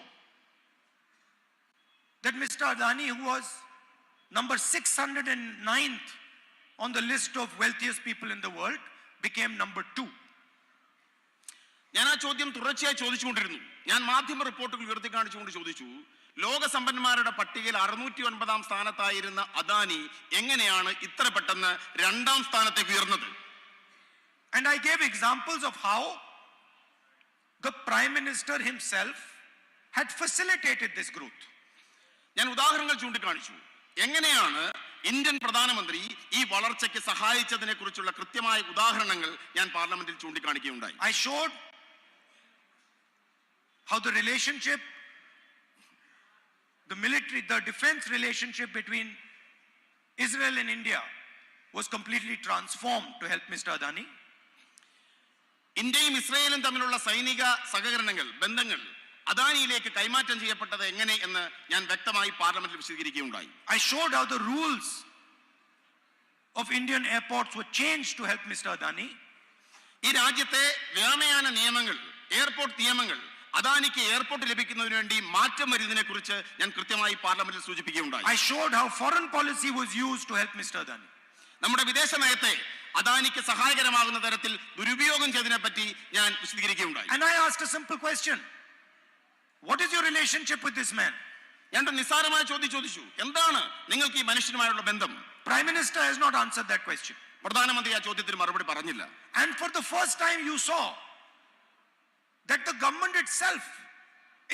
that Mr. Adani, who was number 609th on the list of wealthiest people in the world, became number 2. ഞാൻ ആ ചോദ്യം തുടർച്ചയായി ചോദിച്ചുകൊണ്ടിരുന്നു. ഞാൻ മാധ്യമ റിപ്പോർട്ടുകൾ ഉയർത്തി കാണിച്ചുകൊണ്ട് ചോദിച്ചു, ലോക സമ്പന്നന്മാരുടെ പട്ടികയിൽ 609ാം സ്ഥാനത്തായിരുന്ന അദാനി എങ്ങനെയാണ് ഇത്ര പെട്ടെന്ന് 2ാം സ്ഥാനത്തേക്ക് ഉയർന്നത്? And I gave examples of how the Prime Minister himself had facilitated this growth. ഞാൻ ഉദാഹരണങ്ങൾ ചൂണ്ടിക്കാണിച്ചു. എങ്ങനെയാണ് ഇന്ത്യൻ പ്രധാനമന്ത്രി ഈ വളർച്ചയ്ക്ക് സഹായിച്ചതിനെ കുറിച്ചുള്ള കൃത്യമായ ഉദാഹരണങ്ങൾ ഞാൻ പാർലമെന്റിൽ ചൂണ്ടിക്കാണിക്കുകയുണ്ടായി. I showed how the relationship, the military, the defense relationship between Israel and India was completely transformed to help Mr. Adani. ഇന്ത്യയും ഇസ്രായേലും തമ്മിലുള്ള സൈനിക സഹകരണങ്ങൾ, ബന്ധങ്ങൾ അദാനിയിലേക്ക് കൈമാറ്റം ചെയ്യപ്പെട്ടത് എങ്ങനെ എന്ന് ഞാൻ വ്യക്തമായി പാർലമെന്റിൽ വിശദീകരിക്കുകയുണ്ടായി. I showed how the rules of Indian airports were changed to help Mr. Adani. ഈ രാജ്യത്തെ വ്യോമയാന നിയമങ്ങൾ, എയർപോർട്ട് നിയമങ്ങൾ അദാനിക്ക് എയർപോർട്ട് ലഭിക്കുന്നതിന് വേണ്ടി മാറ്റം വരുന്നതിനെ കുറിച്ച് ഞാൻ കൃത്യമായി പാർലമെന്റിൽ സൂചിപ്പിക്കുകയുണ്ടായി. I showed how foreign policy was used to help Mr. Adani. നമ്മുടെ വിദേശ നയത്തെ അദാനിക്ക് സഹായകരമാകുന്ന തരത്തിൽ ദുരുപയോഗം ചെയ്തതിനെ പറ്റി ഞാൻ വിശദീകരിക്കുകയുണ്ടായി. And I asked a simple question. What is your relationship with this man? ഞാൻ നിസ്സാരമായ ചോദ്യം ചോദിച്ചു, എന്താണ് നിങ്ങൾക്ക് ഈ മനുഷ്യനുമായുള്ള ബന്ധം? Prime Minister has not answered that question. പ്രധാനമന്ത്രി ആ ചോദ്യത്തിന് മറുപടി പറഞ്ഞില്ല. And for the first time you saw that the government itself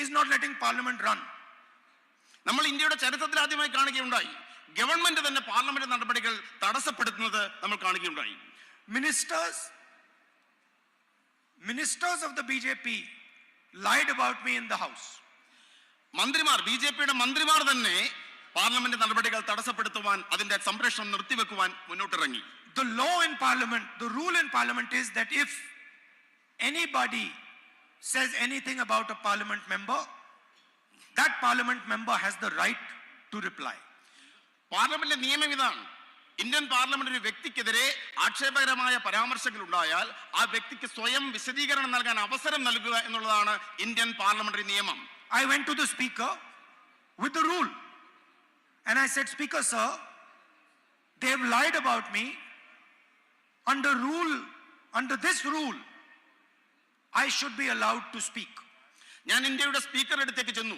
is not letting Parliament run. നമ്മൾ ഇന്ത്യയുടെ ചരിത്രത്തിൽ ആദ്യമായി കാണുകയുണ്ടായി, ഗവൺമെന്റ് തന്നെ പാർലമെന്റ് നടപടികൾ തടസ്സപ്പെടുത്തുന്നത് നമ്മൾ കാണുകയുണ്ടായി. Ministers ministers of the BJP lied about me in the house. മന്ത്രിമാർ, ബിജെപിയുടെ മന്ത്രിമാർ തന്നെ പാർലമെന്റ് നടപടികൾ തടസ്സപ്പെടുത്തുവാൻ, അതിന്റെ സംപ്രേഷണം നിർത്തിവെക്കുവാൻ മുന്നോട്ടിറങ്ങി. The law in parliament, the rule in parliament is that if anybody says anything about a parliament member, that parliament member has the right to reply. പാർലമെന്റിലെ നിയമം ഇതാണ്. ഇന്ത്യൻ പാർലമെന്റ് ഒരു വ്യക്തിക്കെതിരെ ആക്ഷേപകരമായ പരാമർശങ്ങൾ ഉണ്ടായാൽ ആ വ്യക്തിക്ക് സ്വയം വിശദീകരണം നൽകാൻ അവസരം നൽകുക എന്നുള്ളതാണ് ഇന്ത്യൻ പാർലമെന്ററി നിയമം. I went to the speaker with the rule and I said, Speaker sir, they have lied about me. Under this rule, I should be allowed to speak. ഞാൻ ഇന്ത്യയുടെ സ്പീക്കറുടെ അടുത്തേക്ക് ചെന്നു,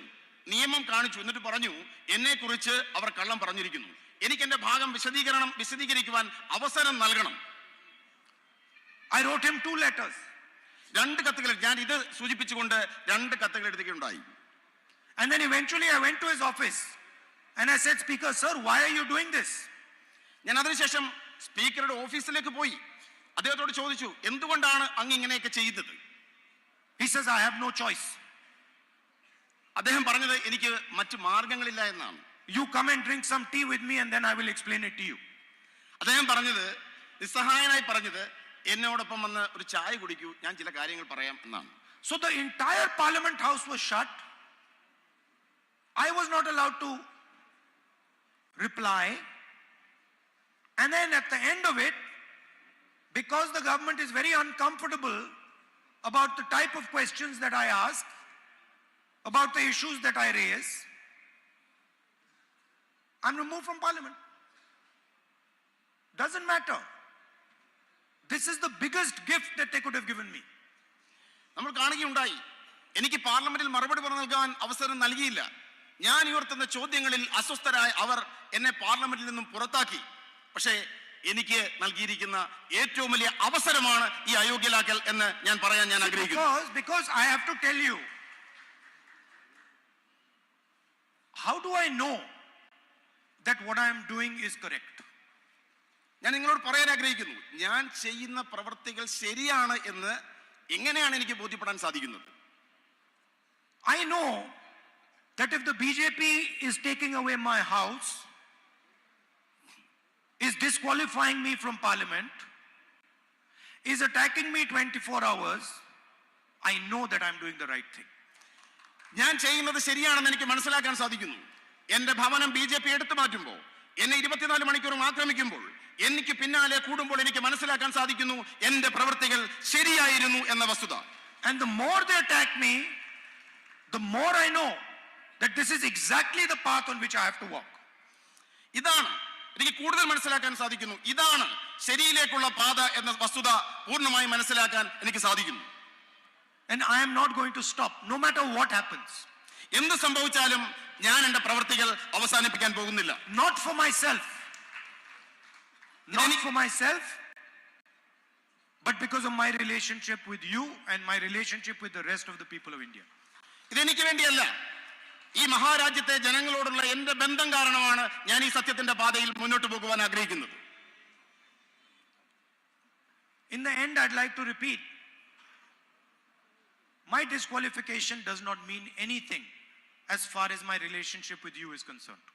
നിയമം കാണിച്ചു, എന്നിട്ട് പറഞ്ഞു, എന്നെ കുറിച്ച് അവർ കള്ളം പറഞ്ഞിരിക്കുന്നു, എനിക്ക് എന്റെ ഭാഗം വിശദീകരിക്കുവാൻ അവസരം നൽകണം. I wrote him 2 letters. 2 കത്തുകൾ, ഞാൻ ഇത് സൂചിപ്പിച്ചുകൊണ്ട് 2 കത്തുകൾ എഴുതുകയുണ്ടായി. And then eventually I went to his office and I said, Speaker sir, why are you doing this? ഞാൻ അതിനുശേഷം സ്പീക്കറുടെ ഓഫീസിലേക്ക് പോയി അദ്ദേഹത്തോട് ചോദിച്ചു, എന്തുകൊണ്ടാണ് അങ്ങ് ഇങ്ങനെയൊക്കെ ചെയ്തത്? He says, I have no choice. അദ്ദേഹം പറഞ്ഞത്, എനിക്ക് മറ്റു മാർഗങ്ങളില്ല എന്നാണ്. You come and drink some tea with me and then I will explain it to you. അദ്ദേഹം പറഞ്ഞത്, നിസ്സഹായനായി പറഞ്ഞത്, എന്നോടൊപ്പം വന്ന് ഒരു ചായ കുടിക്കൂ, ഞാൻ ചില കാര്യങ്ങൾ പറയാം എന്നാണ്. So the entire parliament house was shut. I was not allowed to reply. And then at the end of it, because the government is very uncomfortable about the type of questions that I ask, about the issues that I raise, I'm removed from parliament. Doesn't matter. This is the biggest gift that they could have given me. നമ്മൾ കാണുകയുണ്ടായി, എനിക്ക് പാർലമെന്റിൽ മറുപടി നൽകാൻ അവസരം നൽകിയില്ല. ഞാൻ ഉയർത്തുന്ന ചോദ്യങ്ങളിൽ അസ്വസ്ഥരായ അവർ എന്നെ പാർലമെന്റിൽ നിന്നും പുറത്താക്കി. പക്ഷേ എനിക്ക് നൽകിയിരിക്കുന്ന ഏറ്റവും വലിയ അവസരമാണ് ഈ അയോഗ്യലാക്കൽ എന്ന് ഞാൻ പറയാൻ ഞാൻ ആഗ്രഹിക്കുന്നു. Because I have to tell you, how do I know that what I am doing is correct? ഞാൻ നിങ്ങളോട് പറയാൻ ആഗ്രഹിക്കുന്നു, ഞാൻ ചെയ്യുന്ന പ്രവർത്തികൾ ശരിയാണ് എന്ന് എങ്ങനെയാണ് എനിക്ക് ബോധ്യപ്പെടാൻ സാധിക്കുന്നത്? I know that if the BJP is taking away my house, is disqualifying me from parliament, is attacking me 24 hours, I know that I'm doing the right thing. ഞാൻ ചെയ്യുന്നത് ശരിയാണെന്ന് എനിക്ക് മനസ്സിലാക്കാൻ സാധിക്കുന്നു. എന്റെ ഭവനം BJP എടുത്തു മാറ്റുമ്പോൾ, എന്നെ 24 മണിക്കൂറും ആക്രമിക്കുമ്പോൾ, എനിക്ക് പിന്നാലെ കൂടുമ്പോൾ എനിക്ക് മനസ്സിലാക്കാൻ സാധിക്കുന്നു എന്റെ പ്രവൃത്തികൾ ശരിയായിരുന്നു എന്ന വസ്തുത. And the more they attack me, the more I know that this is exactly the path on which I have to walk. ഇതാണ് എനിക്ക് കൂടുതൽ മനസ്സിലാക്കാൻ സാധിക്കുന്നു, ഇതാണ് ശരിയിലേക്കുള്ള പാത എന്ന വസ്തുത പൂർണ്ണമായി മനസ്സിലാക്കാൻ എനിക്ക് സാധിക്കുന്നു. And I am not going to stop, no matter what happens. എന്ത് സംഭവിച്ചാലും ഞാൻ എന്റെ പ്രവൃത്തികൾ അവസാനിപ്പിക്കാൻ പോകുന്നില്ല. Not for myself, but because of my relationship with you and my relationship with the rest of the people of India. ഇതെനിക്ക് വേണ്ടിയല്ല, ഈ മഹാരാജ്യത്തെ ജനങ്ങളോടുള്ള എന്റെ ബന്ധം കാരണമാണ് ഞാൻ ഈ സത്യത്തിന്റെ പാതയിൽ മുന്നോട്ട് പോകുവാൻ ആഗ്രഹിക്കുന്നത്. In the end, I'd like to repeat, my disqualification does not mean anything as far as my relationship with you is concerned.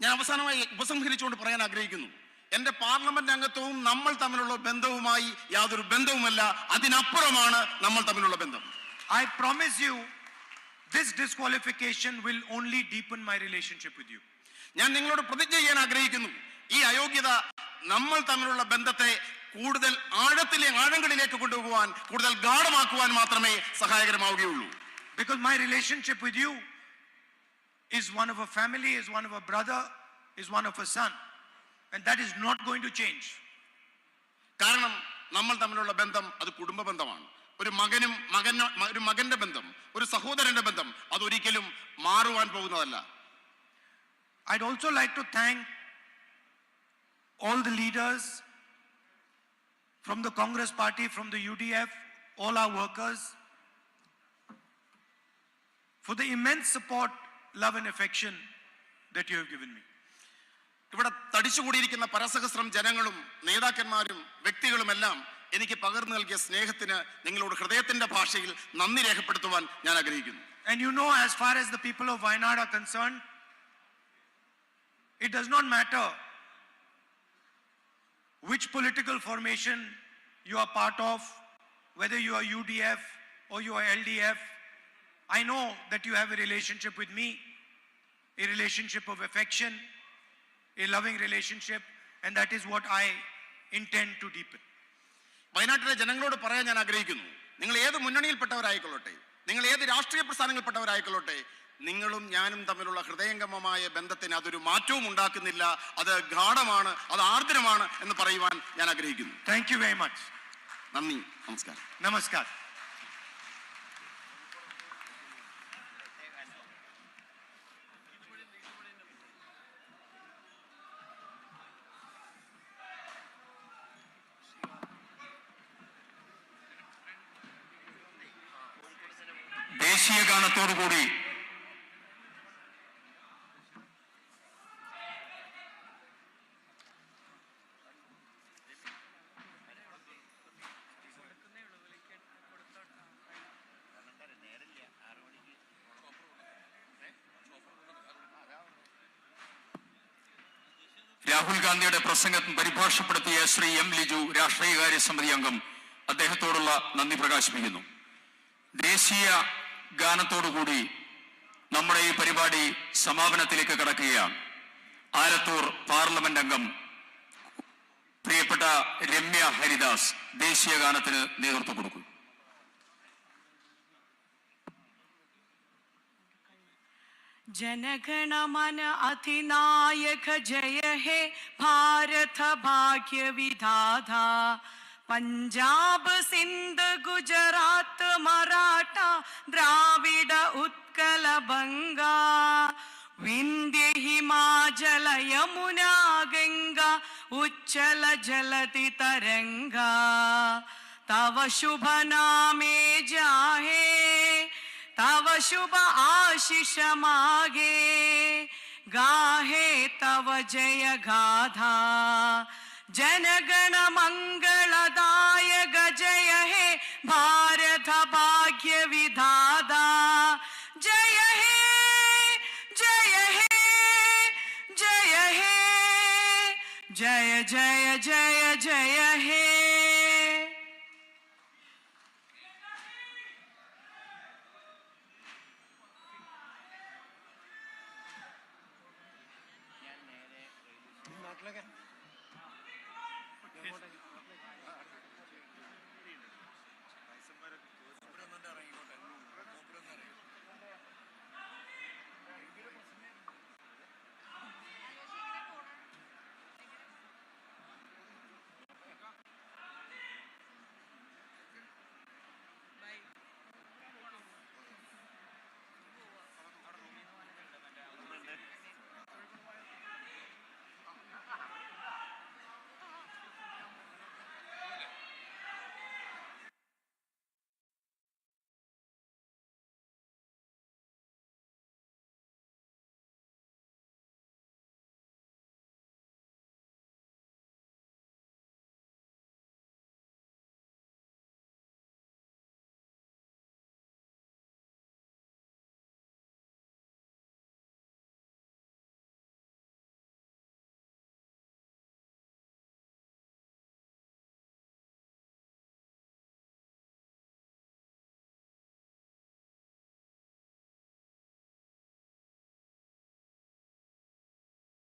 ഞാൻ അവസാനമായി ഉപസംഹരിച്ചുകൊണ്ട് പറയാൻ ആഗ്രഹിക്കുന്നു, എന്റെ പാർലമെന്റ് അംഗത്വവും നമ്മൾ തമ്മിലുള്ള ബന്ധവുമായി യാതൊരു ബന്ധവുമല്ല, അതിനപ്പുറമാണ് നമ്മൾ തമ്മിലുള്ള ബന്ധം. I promise you, this disqualification will only deepen my relationship with you. ഞാൻ നിങ്ങളോട് പ്രതിജ്ഞ ചെയ്യാൻ ആഗ്രഹിക്കുന്നു, ഈ അയോഗ്യത നമ്മൾ തമ്മിലുള്ള ബന്ധത്തെ കൂടുതൽ ആഴങ്ങളിലേക്ക് കൊണ്ടുപോകാൻ, കൂടുതൽ ഗാഢമാക്കുവാൻ മാത്രമേ സഹായകരമാവുകയുള്ളൂ. Because my relationship with you is one of a family, is one of a brother, is one of a son, and that is not going to change. കാരണം നമ്മൾ തമ്മിലുള്ള ബന്ധം അത് കുടുംബ ബന്ധമാണ്. ഒരു മകന്റെ ബന്ധം, ഒരു സഹോദരന്റെ ബന്ധം അതൊരിക്കലും മാറുവാൻ പോകുന്നതല്ല. I'd also like to thank all the leaders from the Congress party, from the UDF, all our workers, for the immense support, love and affection that you have given me. ഇവിടെ തടിച്ചുകൂടിയിരിക്കുന്ന പരസഹസ്രം ജനങ്ങളും നേതാക്കന്മാരും വ്യക്തികളുമെല്ലാം എനിക്ക് പകർന്നു നൽകിയ സ്നേഹത്തിന് നിങ്ങളോട് ഹൃദയത്തിന്റെ ഭാഷയിൽ നന്ദി രേഖപ്പെടുത്തുവാൻ ഞാൻ ആഗ്രഹിക്കുന്നു. And you know, as far as the people of Wayanad are concerned, it does not matter which political formation you are part of, whether you are UDF or you are LDF. I know that you have a relationship with me, a relationship of affection, a loving relationship, and that is what I intend to deepen. വയനാട്ടിലെ ജനങ്ങളോട് പറയാൻ ഞാൻ ആഗ്രഹിക്കുന്നു, നിങ്ങൾ ഏത് മുന്നണിയിൽപ്പെട്ടവരായിക്കൊള്ളട്ടെ, നിങ്ങൾ ഏത് രാഷ്ട്രീയ പ്രസ്ഥാനങ്ങളിൽപ്പെട്ടവരായിക്കൊള്ളട്ടെ, നിങ്ങളും ഞാനും തമ്മിലുള്ള ഹൃദയംഗമമായ ബന്ധത്തിന് അതൊരു മാറ്റവും ഉണ്ടാക്കുന്നില്ല. അത് ഗാഢമാണ്, അത് ആർദ്രമാണ് എന്ന് പറയുവാൻ ഞാൻ ആഗ്രഹിക്കുന്നു. Thank you very much. നന്ദി, നമസ്കാരം. Namaskar. ദേശീയ ഗാനത്തോടുകൂടി രാഹുൽ ഗാന്ധിയുടെ പ്രസംഗം പരിഭാഷപ്പെടുത്തിയ ശ്രീ എം ലിജു, രാഷ്ട്രീയകാര്യ സമിതി അംഗം, അദ്ദേഹത്തോടുള്ള നന്ദി പ്രകാശിപ്പിക്കുന്നു. ദേശീയ ഗാനത്തോടുകൂടി നമ്മുടെ ഈ പരിപാടി സമാപനത്തിലേക്ക് കടക്കുകയാണ്. ആലത്തൂർ പാർലമെന്റ് അംഗം പ്രിയപ്പെട്ട രമ്യ ഹരിദാസ് ദേശീയ ഗാനത്തിന് നേതൃത്വം കൊടുക്കും. जनगणमन अधिनायक जय हे भारत भाग्य विधाता, पंजाब सिंध गुजरात मराठा द्राविड उत्कल बंगा, विंध्य हिमाचल यमुना गंगा उच्चल जलति तरंगा, तव शुभ नामे जाहे तव शुभ आशीष मागे, गाहे तव जय गाथा, जनगण मंगलदायक जय हे भारत भाग्य विधाता, जय हे जय हे जय हे जय जय जय जय हे.